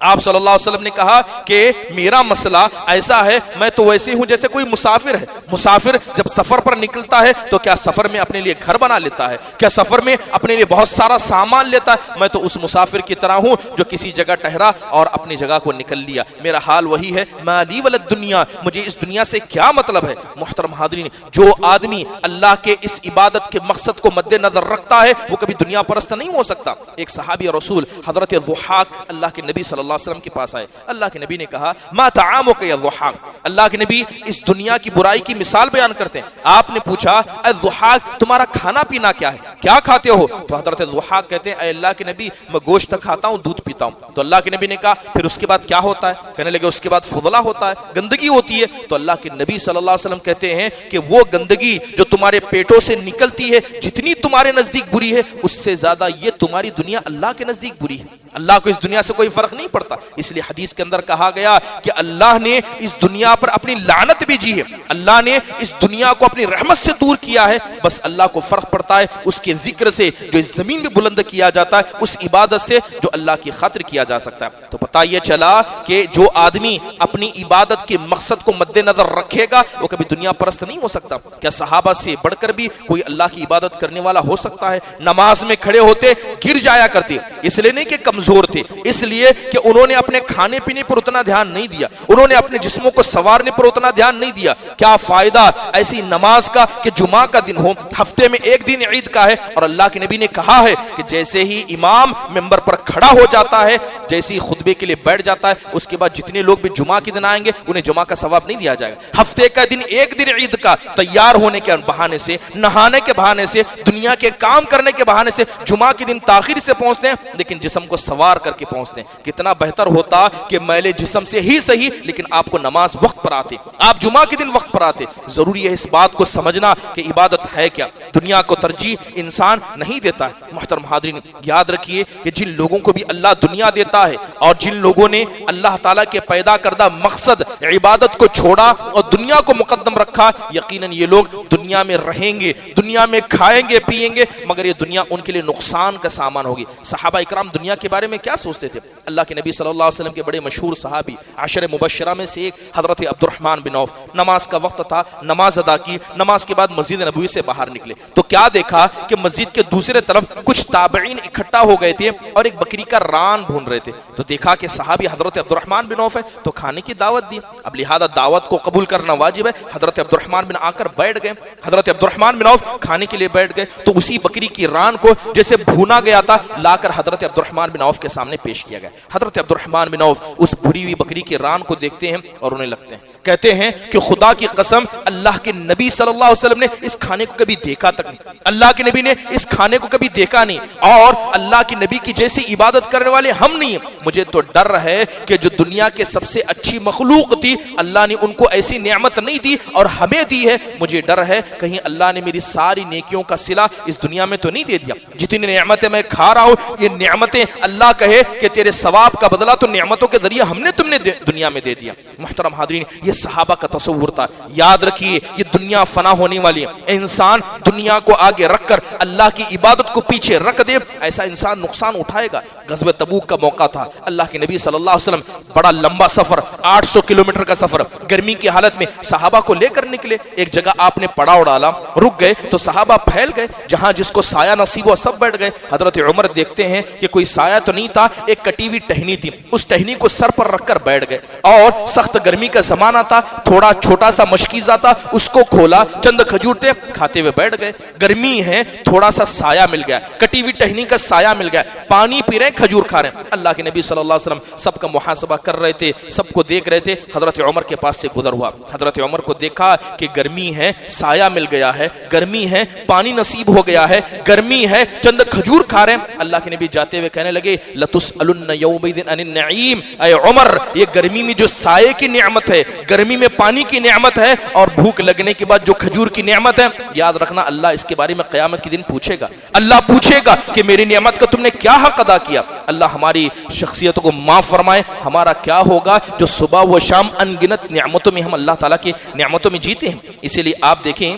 آپ صلی اللہ علیہ وسلم نے کہا کہ میرا مسئلہ ایسا ہے میں تو ویسے ہوں جیسے کوئی مسافر ہے، مسافر جب سفر پر نکلتا ہے تو کیا سفر میں اپنے لیے گھر بنا لیتا ہے؟ کیا سفر میں اپنے لیے بہت سارا سامان لیتا ہے؟ میں تو اس مسافر کی طرح ہوں جو کسی جگہ ٹھہرا اور اپنی جگہ کو نکل لیا، میرا حال وہی ہے، مالی ولد دنیا، مجھے اس دنیا سے کیا مطلب ہے۔ محترم حاضرین، جو آدمی اللہ کے اس عبادت کے مقصد کو مد نظر رکھتا ہے وہ کبھی دنیا پرست نہیں ہو سکتا۔ ایک صحابی رسول حضرت ضحاک اللہ کے نبی صلی اللہ علیہ وسلم کے پاس آئے، اللہ کے نبی نے کہا ما طعامک یا ضحاک، اللہ کے نبی اس دنیا کی برائی کی مثال بیان کرتے ہیں۔ آپ نے پوچھا اے ضحاک تمہارا کھانا پینا کیا ہے، کیا کھاتے ہو؟ تو حضرت ضحاک کہتے ہیں اے اللہ کے نبی میں گوشت کھاتا ہوں، دودھ پیتا ہوں۔ تو اللہ کے نبی نے کہا پھر اس کے بعد کیا ہوتا ہے؟ کہنے لگے اس کے بعد فضلہ ہوتا ہے، گندگی ہوتی ہے۔ تو اللہ کے نبی صلی اللہ علیہ وسلم کہتے ہیں کہ وہ گندگی جو تمہارے پیٹوں سے نکلتی ہے جتنی تمہارے نزدیک بری ہے اس سے زیادہ یہ تمہاری دنیا اللہ کے نزدیک بری ہے، اللہ کو اس دنیا سے کوئی فرق نہیں پڑتا۔ اس لیے حدیث کے اندر کہا گیا کہ اللہ نے اس دنیا پر اپنی لعنت بھی جی ہے، اللہ نے اس دنیا کو اپنی رحمت سے دور کیا ہے، بس اللہ کو فرق پڑتا ہے اس کے ذکر سے جو اس زمین میں بلند کیا جاتا ہے، اس عبادت سے جو اللہ کی خاطر کیا جا سکتا ہے۔ تو پتہ یہ چلا کہ جو آدمی اپنی عبادت کے مقصد کو مد نظر رکھے گا وہ کبھی دنیا پرست نہیں ہو سکتا۔ کیا صحابہ سے بڑھ کر بھی کوئی اللہ کی عبادت کرنے والا ہو سکتا ہے؟ نماز میں کھڑے ہوتے گر جایا کرتے، اس لیے نہیں کہ کمزور تھے، اس لیے کہ انہوں نے اپنے کھانے پینے پر اتنا دھیان نہیں دیا، انہوں نے اپنے جسموں کو سنوارنے پر اتنا دھیان نہیں دیا۔ کیا فائدہ ایسی نماز کا کہ جمعہ کا دن ہو، ہفتے میں ایک دن عید کا ہے، اور اللہ کے نبی نے کہا ہے کہ جیسے ہی امام منبر پر کھڑا ہو جاتا ہے، جیسے ہی خطبے کے لیے بیٹھ جاتا ہے، اس کے بعد جتنے لوگ بھی جمعہ کے دن آئیں گے انہیں جمعہ کا ثواب نہیں دیا جائے گا۔ ہفتے کا دن ایک دن عید کا تیار ہونے کے بہانے سے، نہانے کے بہانے سے، دنیا کے کام کرنے کے بہانے سے جمعہ کے دن تاخیر سے پہنچتے ہیں لیکن جسم کو سوار کر کے پہنچتے ہیں۔ کتنا بہتر ہوتا کہ میلے جسم سے ہی صحیح لیکن آپ کو نماز وقت پر آتے، آپ جمعہ کے دن وقت پر آتے۔ ضروری ہے اس بات کو سمجھنا کہ عبادت ہے کیا، دنیا کو ترجیح انسان نہیں دیتا ہے۔ محترم حاضرین، یاد رکھیے کہ جن لوگوں کو بھی اللہ دنیا دیتا ہوتا ہے، اور جن لوگوں نے اللہ تعالیٰ کے پیدا کردہ مقصد عبادت کو چھوڑا اور دنیا کو مقدم رکھا، یقیناً یہ لوگ دنیا میں رہیں گے، دنیا میں کھائیں گے پیئیں گے، مگر یہ دنیا ان کے لیے نقصان کا سامان ہوگی۔ صحابہ اکرام دنیا کے بارے میں کیا سوچتے تھے؟ اللہ کے نبی صلی اللہ علیہ وسلم کے بڑے مشہور صحابی عشر مبشرہ میں سے ایک حضرت عبد الرحمن بن عوف، نماز کا وقت تھا، نماز ادا کی، نماز کے بعد مسجد نبوی سے باہر نکلے تو کیا دیکھا کہ مسجد کے دوسرے طرف کچھ تابعین اکٹھا ہو گئے تھے اور ایک بکری کا ران بھون رہے تھے، تو دیکھا کہ صحابی حضرت عبد الرحمن بن عوف ہے تو کھانے کی دعوت دی، اب لہذا دعوت کو قبول کرنا واجب ہے۔ حضرت عبد الرحمن بن آ کر بیٹھ گئے، حضرت عبد الرحمن بن عوف کھانے کے لیے بیٹھ گئے تو اسی بکری کی ران کو جیسے بھونا گیا تھا لا کر حضرت عبد الرحمن بن عوف کے سامنے پیش کیا گیا۔ حضرت عبد الرحمن بن عوف اس بھری ہوئی بکری کی ران کو دیکھتے ہیں اور انہیں لگتے ہیں، کہتے ہیں کہ خدا کی قسم اللہ کے نبی صلی اللہ علیہ وسلم نے اس کھانے کو کبھی دیکھا تک نہیں، اللہ کے نبی نے اس کھانے کو کبھی دیکھا نہیں، اور اللہ کے نبی کی جیسی عبادت کرنے والے ہم نہیں ہیں، مجھے تو ڈر ہے کہ جو دنیا کے سب سے اچھی مخلوق تھی اللہ نے ان کو ایسی نعمت نہیں دی اور ہمیں دی ہے، مجھے ڈر ہے کہیں اللہ نے میری ساری نیکیوں کا صلہ اس دنیا میں تو نہیں دے دیا، جتنی نعمتیں میں کھا رہا ہوں یہ نعمتیں اللہ کہے کہ تیرے ثواب کا بدلہ تو نعمتوں کے ذریعے ہم نے تم نے دنیا میں دے دیا۔ محترم حاضرین، یہ صحابہ کا تصور تھا، یاد رکھیے یہ دنیا فنا ہونے والی ہے، انسان دنیا کو آگے رکھ کر اللہ کی عبادت کو پیچھے رکھ دے ایسا انسان نقصان اٹھائے گا۔ غزوہ تبوک کا موقع تھا، اللہ کے نبی صلی اللہ علیہ وسلم بڑا لمبا سفر 800 کلومیٹر کا سفر گرمی کی حالت میں صحابہ کو لے کر نکلے، ایک جگہ آپ نے پڑاؤ ڈالا، رک گئے تو صحابہ پھیل گئے، جہاں جس کو سایہ نصیب ہوا سب بیٹھ گئے۔ حضرت عمر دیکھتے ہیں کہ کوئی سایہ تو نہیں تھا، ایک کٹی ہوئی ٹہنی تھی، اس ٹہنی کو سر پر رکھ کر بیٹھ گئے، اور سخت گرمی کا زمانہ تھا، تھوڑا چھوٹا سا مشکیزہ تھا، اس کو کھولا، چند کھجور تھے، کھاتے ہوئے بیٹھ گئے، گرمی ہے تھوڑا سا سایہ مل گیا، کٹی ہوئی ٹہنی کا سایہ مل گیا، پانی پی رہے کھجور کھا رہے ہیں۔ اللہ کے نبی صلی اللہ علیہ وسلم سب کا محاسبہ کر رہے تھے، سب کو دیکھ رہے تھے، حضرت عمر کے پاس سے گزر ہوا، حضرت عمر کو دیکھا کہ گرمی ہے سایہ مل گیا ہے، گرمی ہے پانی نصیب ہو گیا ہے، گرمی ہے چند کھجور کھا رہے ہیں۔ اللہ کے نبی جاتے ہوئے کہنے لگے لَتُسْأَلُنَّ يَوْمَئِذٍ عَنِ النَّعِيمِ، اے عمر یہ گرمی میں جو سائے کی نعمت ہے، گرمی میں پانی کی نعمت ہے، اور بھوک لگنے کے بعد جو کھجور کی نعمت ہے، یاد رکھنا اللہ اس کے بارے میں قیامت کے دن پوچھے گا، اللہ پوچھے گا کہ میری نعمت کا تم نے کیا حق ادا کیا۔ اللہ ہماری شخصیتوں کو معاف فرمائے، ہمارا کیا ہوگا جو صبح و شام ان گنت نعمتوں میں ہم اللہ تعالیٰ کی نعمتوں میں جیتے ہیں۔ اسی لیے آپ دیکھیں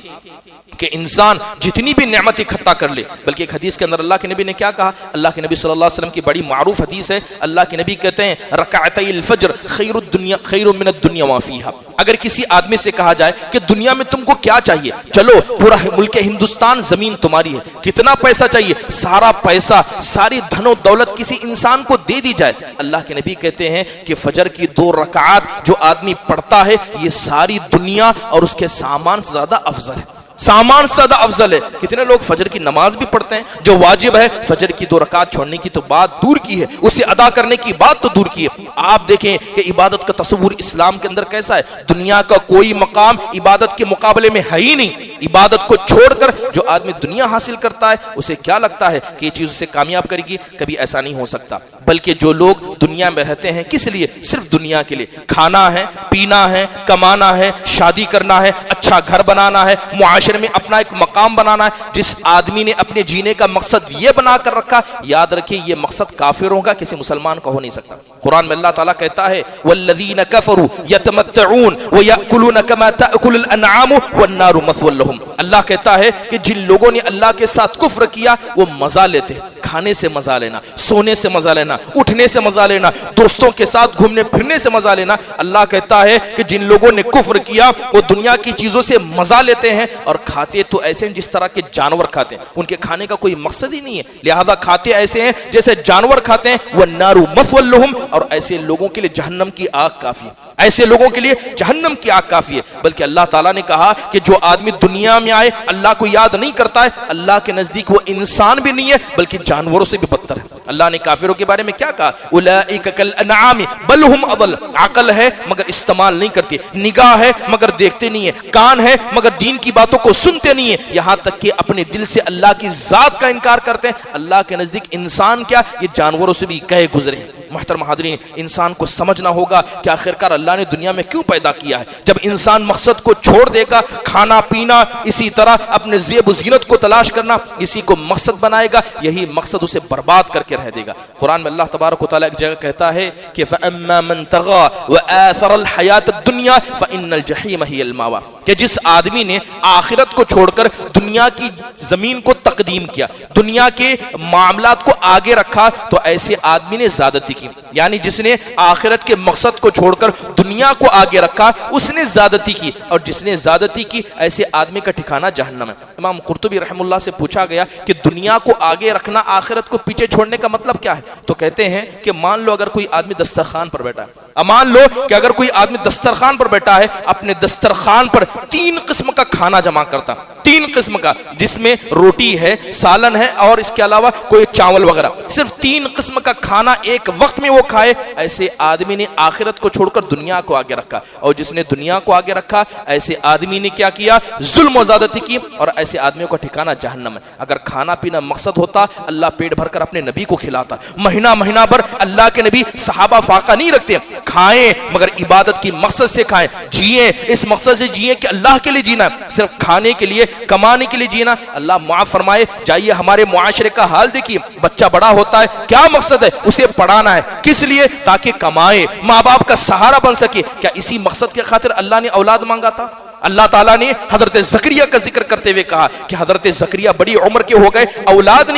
کہ انسان جتنی بھی نعمت اکٹھا کر لے، بلکہ ایک حدیث کے اندر اللہ کے نبی نے کیا کہا، اللہ کے نبی صلی اللہ علیہ وسلم کی بڑی معروف حدیث ہے، اللہ کے نبی کہتے ہیں رکعتي الفجر خیر من الدنیا وما فیہا، اگر کسی آدمی سے کہا جائے کہ دنیا میں تم کو کیا چاہیے، چلو پورا ملک ہندوستان زمین تمہاری ہے، کتنا پیسہ چاہیے، سارا پیسہ ساری دھن و دولت کسی انسان کو دے دی جائے، اللہ کے نبی کہتے ہیں کہ فجر کی 2 رکعات جو آدمی پڑھتا ہے یہ ساری دنیا اور اس کے سامان سے زیادہ افضل ہے، سامان سے زیادہ افضل ہے۔ کتنے لوگ فجر کی نماز بھی پڑھتے ہیں جو واجب ہے، فجر کی 2 رکعت چھوڑنے کی تو بات دور کی ہے، اسے ادا کرنے کی بات تو دور کی ہے۔ آپ دیکھیں کہ عبادت کا تصور اسلام کے اندر کیسا ہے، دنیا کا کوئی مقام عبادت کے مقابلے میں ہے ہی نہیں۔ عبادت کو چھوڑ کر جو آدمی دنیا حاصل کرتا ہے اسے کیا لگتا ہے کہ یہ چیز اسے کامیاب کرے گی، کبھی ایسا نہیں ہو سکتا۔ بلکہ جو لوگ دنیا میں رہتے ہیں کس لیے، صرف دنیا کے لیے، کھانا ہے، پینا ہے، کمانا ہے، شادی کرنا ہے، اچھا گھر بنانا ہے، معاشرے میں اپنا ایک مقام بنانا ہے۔ جس آدمی نے اپنے جینے کا مقصد یہ بنا کر رکھا، یاد رکھیں یہ مقصد کافروں کا، کسی مسلمان کا ہو نہیں سکتا۔ قرآن میں اللہ تعالیٰ کہتا ہے والذین کفروا یتمتعون ویأکلون کما تأکل الانعام والنار مثوی لہم، اللہ کہتا ہے کہ جن لوگوں نے اللہ کے ساتھ کفر کیا وہ مزہ لیتے ہیں، کھانے سے مزہ لینا، سونے سے مزہ لینا، اٹھنے سے مزہ لینا، دوستوں کے ساتھ گھومنے پھرنے سے مزہ لینا۔ اللہ کہتا ہے کہ جن لوگوں نے کفر کیا وہ دنیا کی چیزوں سے مزہ لیتے ہیں اور کھاتے تو ایسے ہیں جس طرح کے جانور کھاتے ہیں، ان کے کھانے کا کوئی مقصد ہی نہیں ہے، لہذا کھاتے ایسے ہیں جیسے جانور کھاتے ہیں۔ والنار مثوی لہم، اور ایسے لوگوں کے لیے جہنم کی آگ کافی ہے، ایسے لوگوں کے لیے جہنم کی آگ کافی ہے۔ بلکہ اللہ تعالیٰ نے کہا کہ جو آدمی دنیا میں آئے اللہ کو یاد نہیں کرتا ہے، اللہ کے نزدیک وہ انسان بھی نہیں ہے بلکہ جانوروں سے بھی بدتر ہے۔ اللہ نے کافروں کے بارے میں کیا کہا، اولئک کالانعام بل ہم اضل، عقل ہے مگر استعمال نہیں کرتی، نگاہ ہے مگر دیکھتے نہیں ہے، کان ہے مگر دین کی باتوں کو سنتے نہیں ہے، یہاں تک کہ اپنے دل سے اللہ کی ذات کا انکار کرتے ہیں۔ اللہ کے نزدیک انسان کیا، یہ جانوروں سے بھی کہے گزرے ہیں۔ محترم حاضرین، انسان کو سمجھنا ہوگا کہ آخرکار اللہ اللہ نے دنیا میں کیوں پیدا کیا ہے؟ جب انسان مقصد کو چھوڑ دے گا، کھانا پینا، اسی طرح اپنے زیب و زینت کو تلاش کرنا، اسی کو مقصد بنائے گا، یہی مقصد اسے برباد کر کے رہ دے گا۔ قرآن میں اللہ تبارک و تعالیٰ ایک جگہ کہتا ہے کہ فَأَمَّا مَنْ طَغَى وَآثَرَ الْحَيَاةَ الدُّنْيَا فَإِنَّ الْجَحِيمَ هِيَ الْمَأْوَىٰ، کہ جس آدمی نے آخرت کو چھوڑ کر دنیا کی زمین کو تقدیم کیا، دنیا کے معاملات کو آگے رکھا، تو ایسے آدمی نے زیادتی کی۔ یعنی جس نے آخرت کے مقصد کو چھوڑ کر دنیا کو آگے رکھا، اس نے زیادتی کی، اور جس نے زیادتی کی ایسے آدمی کا ٹھکانہ جہنم ہے۔ امام قرطبی رحم اللہ سے پوچھا گیا کہ دنیا کو آگے رکھنا، آخرت کو پیچھے چھوڑنے کا مطلب کیا ہے؟ تو کہتے ہیں کہ مان لو اگر کوئی آدمی دسترخوان پر بیٹھا ہے، مان لو کہ اگر کوئی آدمی دسترخوان پر بیٹھا ہے، اپنے دسترخوان پر 3 قسم کا کھانا جمع کرتا، 3 قسم کا، جس میں روٹی ہے، سالن ہے، اور اس کے علاوہ کوئی چاول وغیرہ، صرف 3 قسم کا کھانا ایک وقت میں وہ کھائے، ایسے آدمی نے آخرت کو چھوڑ کر دنیا کو آگے رکھا۔ اور جس نے دنیا کو آگے رکھا، ایسے آدمی نے کیا کیا؟ ظلم و زیادتی کی، اور ایسے آدمیوں کا ٹھکانہ جہنم ہے۔ اگر کھانا پینا مقصد ہوتا، اللہ پیٹ بھر کر اپنے نبی کو کھلاتا۔ مہینہ مہینہ بھر اللہ کے نبی صحابہ فاقہ نہیں رکھتے، کھائیں مگر عبادت کی مقصد سے کھائیں، جیئیں اس مقصد سے جیئیں کہ اللہ کے لیے جینا ہے، صرف کھانے کے لیے، کمانے کے لیے جینا۔ اللہ معاف فرمائے، جائیے ہمارے معاشرے کا حال دیکھیے، بچہ بڑا ہوتا ہے، کیا مقصد ہے؟ اسے پڑھانا ہے، کس لیے؟ تاکہ کمائے، ماں باپ کا سہارا بن سکے۔ کیا اسی مقصد کے خاطر اللہ نے اولاد مانگا تھا؟ اللہ تعالیٰ نے حضرت زکریا کا ذکر کرتے ہوئے کہا کہ حضرت زکریا بڑی عمر کے ہو گئے، اولاد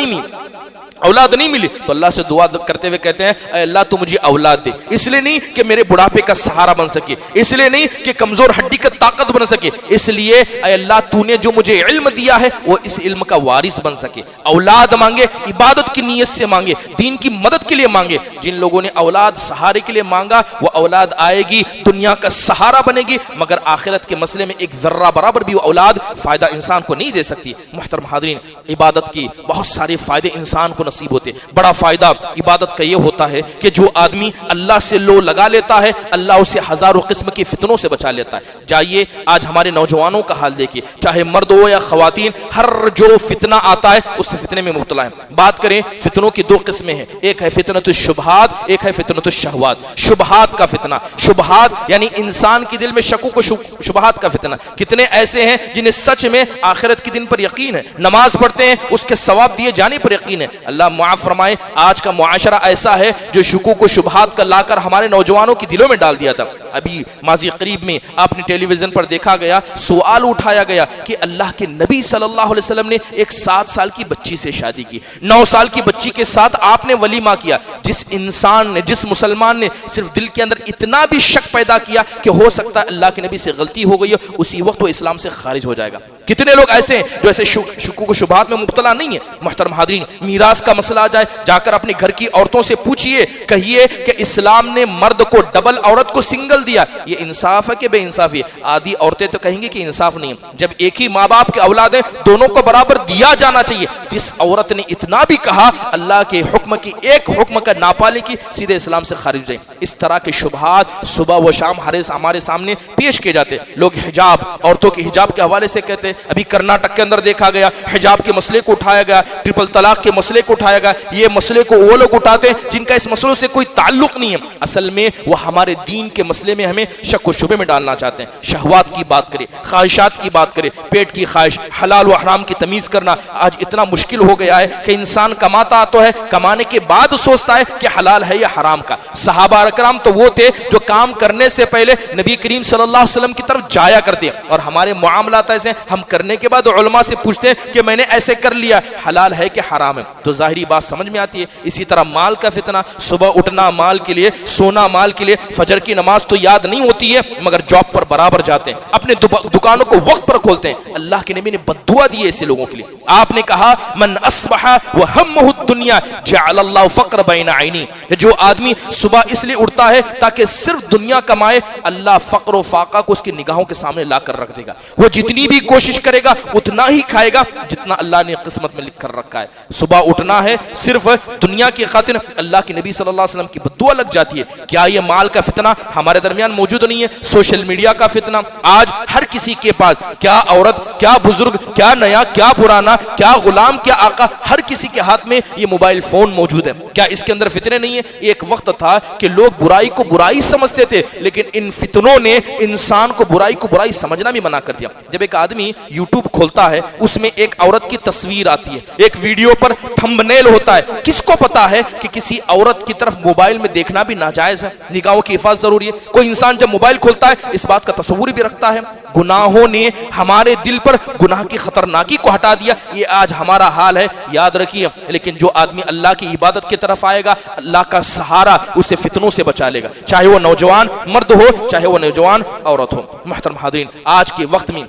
نہیں ملی، تو اللہ سے دعا کرتے ہوئے کہتے ہیں اے اللہ تو مجھے اولاد دے، اس لیے نہیں کہ میرے بڑھاپے کا سہارا بن سکے، اس لیے نہیں کہ کمزور ہڈی کا طاقت بن سکے، اس لیے اے اللہ تو نے جو مجھے علم دیا ہے وہ اس علم کا وارث بن سکے۔ اولاد مانگے، عبادت کی نیت سے مانگے، دین کی مدد کے لیے مانگے۔ جن لوگوں نے اولاد سہارے کے لیے مانگا، وہ اولاد آئے گی، دنیا کا سہارا بنے گی، مگر آخرت کے مسئلے میں ایک ذرہ برابر بھی وہ اولاد فائدہ انسان کو نہیں دے سکتی۔ محترم حاضرین، عبادت کی بہت سارے فائدے انسان کو نصیب ہوتے۔ بڑا فائدہ عبادت کا یہ ہوتا ہے کہ جو آدمی اللہ سے لو لگا لیتا ہے، اللہ اسے ہزاروں قسم کی فتنوں سے بچا لیتا ہے۔ جائیے آج ہمارے نوجوانوں کا حال دیکھیے، چاہے مرد ہو یا خواتین، ہر جو فتنہ آتا ہے اس فتنے میں مبتلا ہے۔ بات کریں فتنوں کی 2 قسمیں ہیں، ایک ہے فتنۃ الشبہات، ایک ہے فتنۃ الشہوات۔ شبہات کا فتنہ، شبہات یعنی انسان کے دل میں شکوک و شبہات کا فتنہ۔ کتنے ایسے ہیں جنہیں سچ میں آخرت کے دن پر یقین ہے، نماز پڑھتے ہیں، اس کے ثواب دیے جانے پر یقین ہے۔ اللہ معاف فرمائے، آج کا معاشرہ ایسا ہے جو شکوک و شبہات کا لا کر ہمارے نوجوانوں کی دلوں میں ڈال دیا تھا۔ ابھی ماضی قریب میں آپ نے ٹیلی ویژن پر دیکھا گیا، سوال اٹھایا گیا کہ اللہ کے نبی صلی اللہ علیہ وسلم نے ایک 7 سال کی بچی سے شادی کی، 9 سال کی بچی کے ساتھ آپ نے ولیمہ کیا۔ جس انسان نے، جس مسلمان نے صرف دل کے اندر اتنا بھی شک پیدا کیا کہ ہو سکتا ہے اللہ کے نبی سے غلطی ہو گئی ہو، اسی وقت وہ اسلام سے خارج ہو جائے گا۔ کتنے لوگ ایسے ہیں جو ایسے شکوک و شبہات میں مبتلا نہیں ہیں۔ محترم حاضرین، میراث کا مسئلہ آ جائے، جا کر اپنے گھر کی عورتوں سے پوچھئے، کہیے کہ اسلام نے مرد کو ڈبل، عورت کو سنگل دیا، یہ انصاف ہے کہ بے انصافی ہے؟ آدھی عورتیں تو کہیں گی کہ انصاف نہیں ہے۔ جب ایک ہی ماں باپ کے اولاد ہیں، دونوں کو برابر دیا جانا چاہیے۔ جس عورت نے اتنا بھی کہا اللہ کے حکم کی، ایک حکم کا ناپالے کی، سیدھے اسلام سے خارج جائیں۔ اس طرح کے شبہات صبح و شام ہمارے سامنے پیش کیے جاتے۔ لوگ حجاب، عورتوں کے حجاب کے حوالے سے کہتے ہیں، ابھی کرناٹک کے اندر دیکھا گیا حجاب کے مسئلے کو اٹھایا گیا، ٹرپل طلاق کے مسئلے کو اٹھایا گیا۔ یہ مسئلے کو وہ لوگ اٹھاتے ہیں جن کا اس مسئلوں سے کوئی تعلق نہیں ہے، اصل میں وہ ہمارے دین کے مسئلے میں ہمیں شک و شبے میں ڈالنا چاہتے ہیں۔ شہوات کی بات کریں، خواہشات کی بات کریں، پیٹ کی خواہش، حلال و حرام کی تمیز کرنا آج اتنا مشکل ہو گیا ہے کہ انسان کماتا تو ہے، کمانے کے بعد سوچتا ہے کہ حلال ہے یا حرام کا۔ صحابہ اکرام تو وہ تھے جو کام کرنے سے پہلے نبی کریم صلی اللہ علیہ وسلم کی طرف جایا کرتے ہیں، اور ہمارے معاملات ایسے ہیں، ہم کرنے کے بعد علماء سے پوچھتے ہیں کہ میں نے ایسے کر لیا، حلال ہے کہ حرام ہے؟ تو ظاہری بات سمجھ میں آتی ہے۔ اسی طرح مال کا فتنہ، صبح اٹھنا مال کے لیے، سونا مال کے لیے، فجر کی نماز تو یاد نہیں ہوتی ہے مگر جاب پر برابر جاتے ہیں، اپنے دکانوں کو وقت پر کھولتے ہیں۔ اللہ کے نبی نے بددعا دی ہے ایسے لوگوں کے لیے۔ آپ نے کہا من اصبح وہمہ الدنیا جعل اللہ فقر بین عینی، کہ جو آدمی صبح اس لیے اٹھتا ہے تاکہ صرف دنیا کمائے، اللہ فقر و فاقہ کو اس کی نگاہوں کے سامنے لا کر رکھ دے گا۔ وہ جتنی بھی کوشش کرے گا اتنا ہی کھائے گا جتنا اللہ نے قسمت میں لکھ کر رکھا ہے۔ صبح اٹھنا ہے صرف دنیا کی خاطر، اللہ کے نبی صلی اللہ علیہ وسلم کی بددعا لگ جاتی ہے۔ کیا یہ مال کا فتنہ ہمارے درمیان موجود نہیں ہے؟ سوشل میڈیا کا فتنہ، آج ہر کسی کے پاس کیا عورت، کیا بزرگ، کیا نیا، کیا پرانا، کیا غلام کیا آقا ہر کسی کے ہاتھ میں یہ موبائل فون موجود ہے، کیا اس کے اندر فتنے نہیں ہیں؟ ایک وقت تھا کہ لوگ برائی کو برائی سمجھتے تھے، لیکن ان فتنوں نے انسان کو برائی سمجھنا بھی منع کر دیا۔ جب ایک آدمی یوٹیوب کھولتا ہے، اس میں ایک عورت کی تصویر آتی ہے، ایک ویڈیو پر تھمبنیل ہوتا ہے، کس کو پتا ہے کہ کسی عورت کی طرف موبائل میں دیکھنا بھی ناجائز ہے، نگاہوں کی حفاظت ضروری ہے۔ کوئی انسان جب موبائل کھولتا ہے اس بات کا تصور بھی رکھتا ہے۔ گناہوں نے ہمارے دل پر گناہ کی خطرناکی کو ہٹا دیا، یہ آج ہمارا حال ہے، یاد رکھیے۔ لیکن جو آدمی اللہ کی عبادت کی طرف آئے گا، اللہ کا سہارا اسے فتنوں سے بچا لے گا، چاہے وہ نوجوان مرد ہو چاہے وہ نوجوان عورت ہو۔ محترم حاضرین، آج کے وقت میں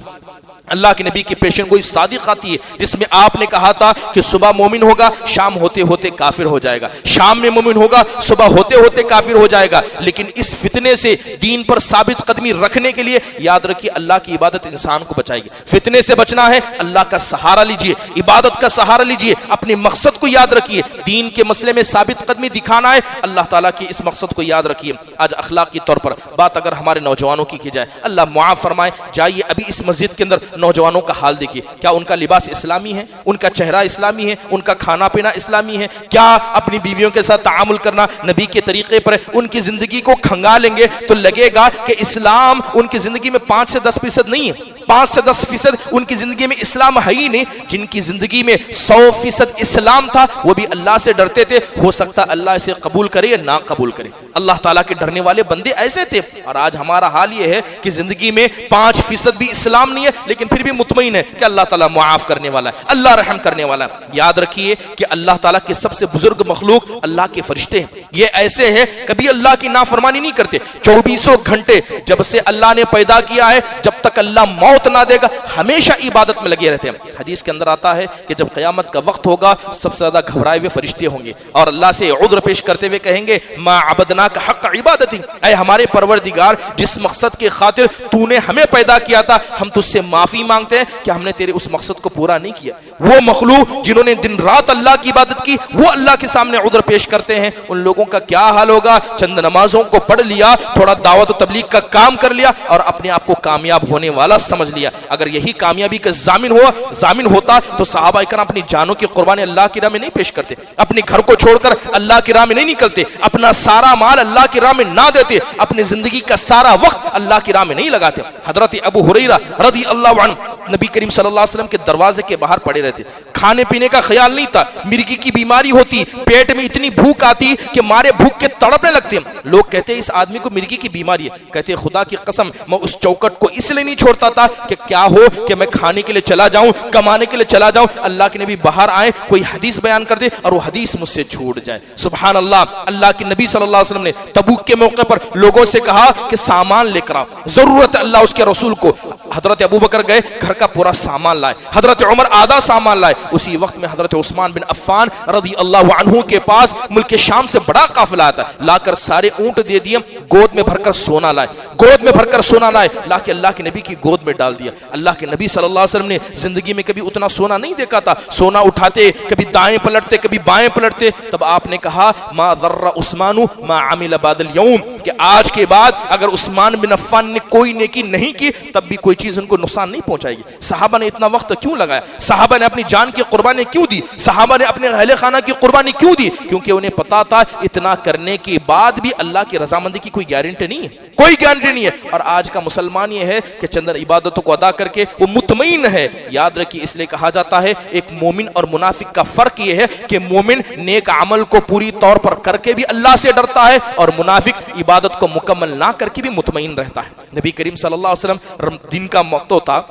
اللہ کے نبی کی پیشن گوئی صادق آتی ہے، جس میں آپ نے کہا تھا کہ صبح مومن ہوگا، شام ہوتے ہوتے کافر ہو جائے گا، شام میں مومن ہوگا، صبح ہوتے ہوتے کافر ہو جائے گا۔ لیکن اس فتنے سے دین پر ثابت قدمی رکھنے کے لیے یاد رکھیے اللہ کی عبادت انسان کو بچائے گی۔ فتنے سے بچنا ہے، اللہ کا سہارا لیجئے، عبادت کا سہارا لیجئے، اپنے مقصد کو یاد رکھیے، دین کے مسئلے میں ثابت قدمی دکھانا ہے، اللہ تعالیٰ کی اس مقصد کو یاد رکھیے۔ آج اخلاقی طور پر بات اگر ہمارے نوجوانوں کی جائے، اللہ معاف فرمائے، جائیے ابھی اس مسجد کے اندر نوجوانوں کا حال دیکھیے، کیا ان کا لباس اسلامی ہے؟ ان کا چہرہ اسلامی ہے؟ ان کا کھانا پینا اسلامی ہے؟ کیا اپنی بیویوں کے ساتھ تعامل کرنا نبی کے طریقے پر ہے؟ ان کی زندگی کو کھنگا لیں گے تو لگے گا کہ اسلام ان کی زندگی میں 5 سے 10% نہیں ہے، 5 سے 10% ان کی زندگی میں اسلام ہے ہی نہیں۔ جن کی زندگی میں 100% اسلام تھا وہ بھی اللہ سے ڈرتے تھے، ہو سکتا اللہ اسے قبول کرے یا نہ قبول کرے۔ اللہ تعالیٰ کے ڈرنے والے بندے ایسے تھے، اور آج ہمارا حال یہ ہے کہ زندگی میں 5% بھی اسلام نہیں ہے، لیکن پھر بھی مطمئن ہے کہ اللہ تعالیٰ معاف کرنے والا ہے، اللہ رحم کرنے والا ہے۔ یاد رکھیے کہ اللہ تعالیٰ کے سب سے بزرگ مخلوق اللہ کے فرشتے ہیں، یہ ایسے ہیں کبھی اللہ کی نافرمانی نہیں کرتے، 24 گھنٹے جب سے اللہ نے پیدا کیا ہے جب تک اللہ موت نہ دے گا ہمیشہ عبادت میں لگے رہتے ہیں۔ حدیث کے اندر آتا ہے کہ جب قیامت کا وقت ہوگا سب سے زیادہ گھبرائے ہوئے فرشتے ہوں گے اور اللہ سے عذر پیش کرتے ہوئے کہیں گے ما عبدناک حق عبادتی، اے ہمارے پروردگار جس مقصد کے خاطر تو نے ہمیں پیدا کیا تھا ہم تجھ سے معافی مانگتے ہیں کہ ہم نے تیرے اس مقصد کو پورا نہیں کیا۔ وہ مخلوق جنہوں نے دن رات اللہ کی عبادت کی وہ اللہ کے سامنے عذر پیش کرتے ہیں، ان لوگوں کا کیا حال ہوگا؟ چند نمازوں کو پڑھ لیا، تھوڑا دعوت و تبلیغ کا کام کر لیا اور اپنے آپ کو کامیاب ہونے والا سمجھ لیا۔ اگر یہی کامیابی کا ضامن ہوتا تو صحابہ کرام اپنی جانوں کی قربانی اللہ کی راہ میں نہیں پیش کرتے، اپنے گھر کو چھوڑ کر اللہ کی راہ میں نہیں نکلتے، اپنا سارا مال اللہ کی راہ میں نہ دیتے، اپنی زندگی کا سارا وقت اللہ کی راہ میں نہیں لگاتے۔ حضرت ابو ہریرہ رضی اللہ عنہ نبی کریم صلی اللہ علیہ وسلم کے دروازے کے باہر پڑے رہتے، کھانے پینے کا خیال نہیں تھا، مرگی کی بیماری ہوتی، پیٹ میں اتنی بھوک آتی کہ مارے بھوک کے تڑپنے لگتے۔ لوگ کہتے اس آدمی کو مرگی کی بیماری ہے، کہتے خدا کی قسم میں اس چوکٹ کو اس لیے نہیں چھوڑتا تھا کہ کیا ہو کہ میں کھانے کے لیے چلا جاؤں، کمانے کے لیے چلا جاؤں، اللہ کے نبی باہر آئے کوئی حدیث بیان کر دے اور وہ حدیث مجھ سے چھوٹ جائے۔ سبحان اللہ، اللہ کے نبی صلی اللہ علیہ وسلم نے تبوک کے موقع پر لوگوں سے کہا کہ سامان لے کر آؤ، ضرورت ہے اللہ اس کے رسول کو۔ حضرت ابوبکر گئے، گھر کا پورا سامان لائے، حضرت عمر آدھا سامان لائے، اسی وقت میں حضرت عثمان بن عفان رضی اللہ عنہ کے پاس ملک شام سے بڑا قافلہ آتا ہے، لا کر سارے اونٹ دے دیے، گود میں بھر کر سونا لائے، گود میں بھر کر سونا لائے، لا کے اللہ کے نبی کی گود میں ڈال دیا۔ اللہ کے نبی صلی اللہ علیہ وسلم نے زندگی میں کبھی اتنا سونا نہیں دیکھا تھا، سونا اٹھاتے کبھی دائیں پلٹتے کبھی بائیں پلٹتے، تب آپ نے کہا ما ضر عثمان ما عمل بعد اليوم، کہ آج کے بعد اگر عثمان بن عفان نے کوئی نیکی نہیں کی تب بھی کوئی چیز ان کو نقصان نہیں پہنچائے گی۔ صحابہ نے اتنا وقت کیوں لگایا؟ صحابہ نے اپنی جان کی قربانی کیوں دی؟ صحابہ نے اپنے اہل خانہ کی قربانی کیوں دی؟ کیونکہ انہیں پتا تھا اتنا کرنے کے بعد بھی اللہ کی رضامندی کی کوئی گارنٹی نہیں ہے، کوئی گارنٹی نہیں ہے۔ اور آج کا مسلمان یہ ہے کہ چند عبادتوں کو ادا کر کے وہ مطمئن ہے۔ یاد رکھیے اس لیے کہا جاتا ہے ایک مومن اور منافق کا فرق یہ ہے کہ مومن نیک عمل کو پوری طور پر کر کے بھی اللہ سے ڈرتا ہے اور منافق عبادت کو مکمل نہ کر کے بھی مطمئن رہتا ہے۔ نبی کریم صلی اللہ علیہ وسلم دن کا وقت ہوتا،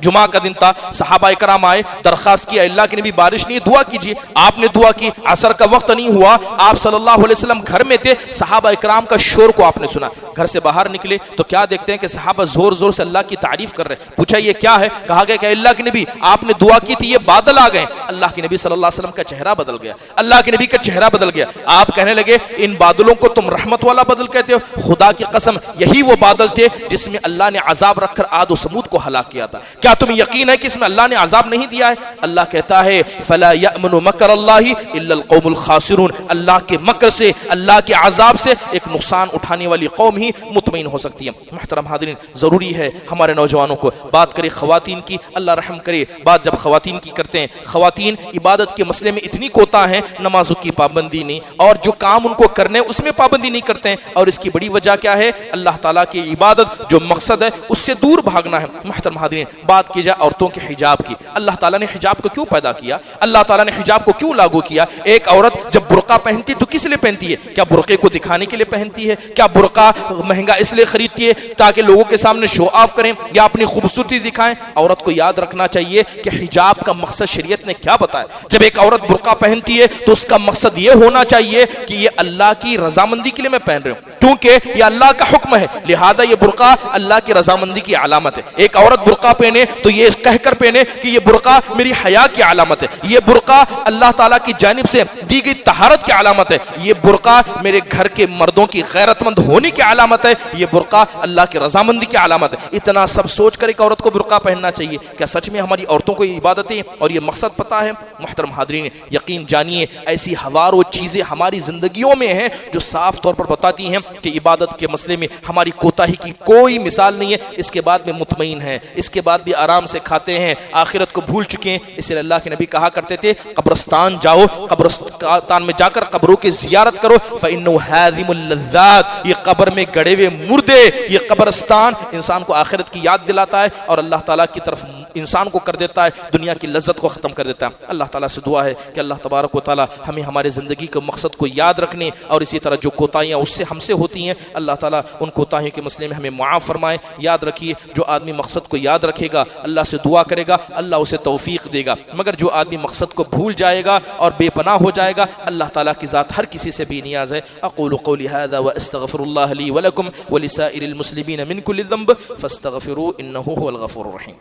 جمعہ کا دن تھا، صحابہ کرام آئے، درخواست کیا اللہ کے نبی بارش نہیں، دعا کیجیے۔ آپ نے دعا کی، عصر کا وقت نہیں ہوا، آپ صلی اللہ علیہ وسلم گھر میں تھے، صحابہ کرام کا شور کو آپ نے سنا، گھر سے باہر نکلے تو کیا دیکھتے ہیں کہ صحابہ زور زور سے اللہ کی تعریف کر رہے ہیں۔ پوچھا یہ کیا ہے؟ کہا گیا کہ اللہ کے نبی آپ نے دعا کی تھی، یہ بادل آ گئے۔ اللہ کے نبی صلی اللہ علیہ وسلم کا چہرہ بدل گیا، اللہ کے نبی کا چہرہ بدل گیا۔ آپ کہنے لگے ان بادلوں کو تم رحمت والا بدل کہتے ہو؟ خدا کی قسم یہی وہ بادل تھے جس میں اللہ نے عذاب رکھ کر عاد و سمود کو ہلاک کیا تھا۔ کیا کیا تمہیں یقین ہے کہ اس میں اللہ نے عذاب نہیں دیا ہے؟ اللہ کہتا ہے فلا یأمن مکر اللہ الا القوم الخاسرون، اللہ کے مکر سے، اللہ کے عذاب سے ایک نقصان اٹھانے والی قوم ہی مطمئن ہو سکتی ہے۔ محترم حاضرین، ضروری ہے ہمارے نوجوانوں کو بات کرے خواتین کی، اللہ رحم کرے بات جب خواتین کی کرتے ہیں۔ خواتین عبادت کے مسئلے میں اتنی کوتا ہیں، نمازوں کی پابندی نہیں، اور جو کام ان کو کرنے اس میں پابندی نہیں کرتے ہیں، اور اس کی بڑی وجہ کیا ہے؟ اللہ تعالیٰ کی عبادت جو مقصد ہے اس سے دور بھاگنا ہے۔ محترم حاضرین، بات کی جائے عورتوں کے حجاب کی، اللہ تعالیٰ نے حجاب کو کیوں پیدا کیا؟ اللہ تعالیٰ نے حجاب کو کیوں لاگو کیا؟ ایک عورت جب برقع پہنتی تو کس لیے پہنتی ہے؟ کیا برقعے کو دکھانے کے لیے پہنتی ہے؟ کیا برقع مہنگا اس لیے خریدتی ہے تاکہ لوگوں کے سامنے شو آف کریں یا اپنی خوبصورتی دکھائیں؟ عورت کو یاد رکھنا چاہیے کہ حجاب کا مقصد شریعت نے کیا بتایا۔ جب ایک عورت برقع پہنتی ہے تو اس کا مقصد یہ ہونا چاہیے کہ یہ اللہ کی رضامندی کے لیے میں پہن رہی ہوں، کیونکہ یہ اللہ کا حکم ہے، لہذا یہ برقع اللہ کی رضامندی کی علامت ہے۔ ایک عورت برقع پہنے تو یہ کہہ کر پہنے کہ یہ برقع میری حیا کی علامت ہے، یہ برقع اللہ تعالیٰ کی جانب سے دی گئی طہارت کی علامت ہے، یہ برقع میرے گھر کے مردوں کی غیرت مند ہونے کی علامت ہے، یہ برقع اللہ کی رضامندی کی علامت ہے۔ اتنا سب سوچ کر ایک عورت کو برقع پہننا چاہیے۔ کیا سچ میں ہماری عورتوں کو یہ عبادتیں اور یہ مقصد پتہ ہے؟ محترم حاضرین، یقین جانیے ایسی ہزاروں چیزیں ہماری زندگیوں میں ہیں جو صاف طور پر بتاتی ہیں کہ عبادت کے مسئلے میں ہماری کوتاہی کی کوئی مثال نہیں ہے۔ اس کے بعد میں مطمئن ہیں، اس کے بعد بھی آرام سے کھاتے ہیں، آخرت کو بھول چکے ہیں۔ اس لیے اللہ کے نبی کہا کرتے تھے قبرستان جاؤ، قبرستان میں جا کر قبروں کی زیارت کرو، فإنه هادم اللذات، یہ قبر میں گڑے ہوئے مردے، یہ قبرستان انسان کو آخرت کی یاد دلاتا ہے اور اللہ تعالیٰ کی طرف انسان کو کر دیتا ہے، دنیا کی لذت کو ختم کر دیتا ہے۔ اللہ تعالیٰ سے دعا ہے کہ اللہ تبارک و تعالیٰ ہمیں ہمارے زندگی کے مقصد کو یاد رکھنے اور اسی طرح جو کوتاہیاں اس سے ہم سے ہوتی ہیں اللہ تعالیٰ ان کوتاہیوں کے مسئلے میں ہمیں معاف فرمائے۔ یاد رکھیے جو آدمی مقصد کو یاد رکھے گا، اللہ سے دعا کرے گا، اللہ اسے توفیق دے گا، مگر جو آدمی مقصد کو بھول جائے گا اور بے پناہ ہو جائے گا، اللہ تعالیٰ کی ذات ہر کسی سے بے نیاز ہے۔ اقول قولی هذا واستغفر الله لي ولكم ولسائر المسلمين من كل ذنب فاستغفروه انه هو الغفور الرحيم۔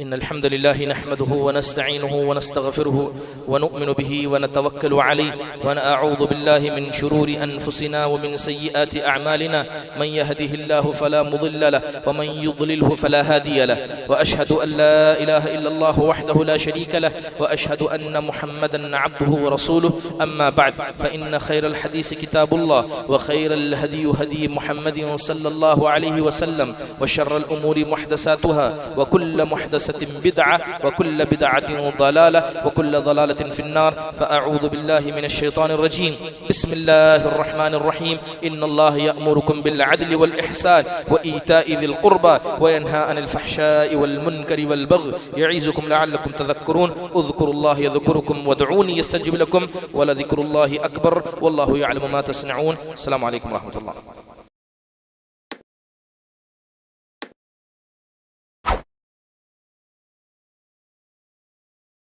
إن الحمد لله نحمده ونستعينه ونستغفره ونؤمن به ونتوكل عليه ونعوذ بالله من شرور أنفسنا ومن سيئات أعمالنا، من يهده الله فلا مضل له ومن يضلله فلا هادي له، وأشهد أن لا إله إلا الله وحده لا شريك له، وأشهد أن محمدا عبده ورسوله، أما بعد فإن خير الحديث كتاب الله وخير الهدي هدي محمد صلى الله عليه وسلم، وشر الأمور محدثاتها وكل محدثة بدعة وكل بدعة ضلالة وكل ضلالة في النار، فأعوذ بالله من الشيطان الرجيم. بسم الله الرحمن الرحيم. إن الله يأمركم بالعدل والإحسان وإيتاء ذي القربى وينهى عن الفحشاء والمنكر والبغي يعظكم لعلكم تذكرون. اذكروا الله يذكركم وادعوني يستجب لكم ولذكر الله أكبر والله يعلم ما تصنعون. السلام عليكم ورحمة الله.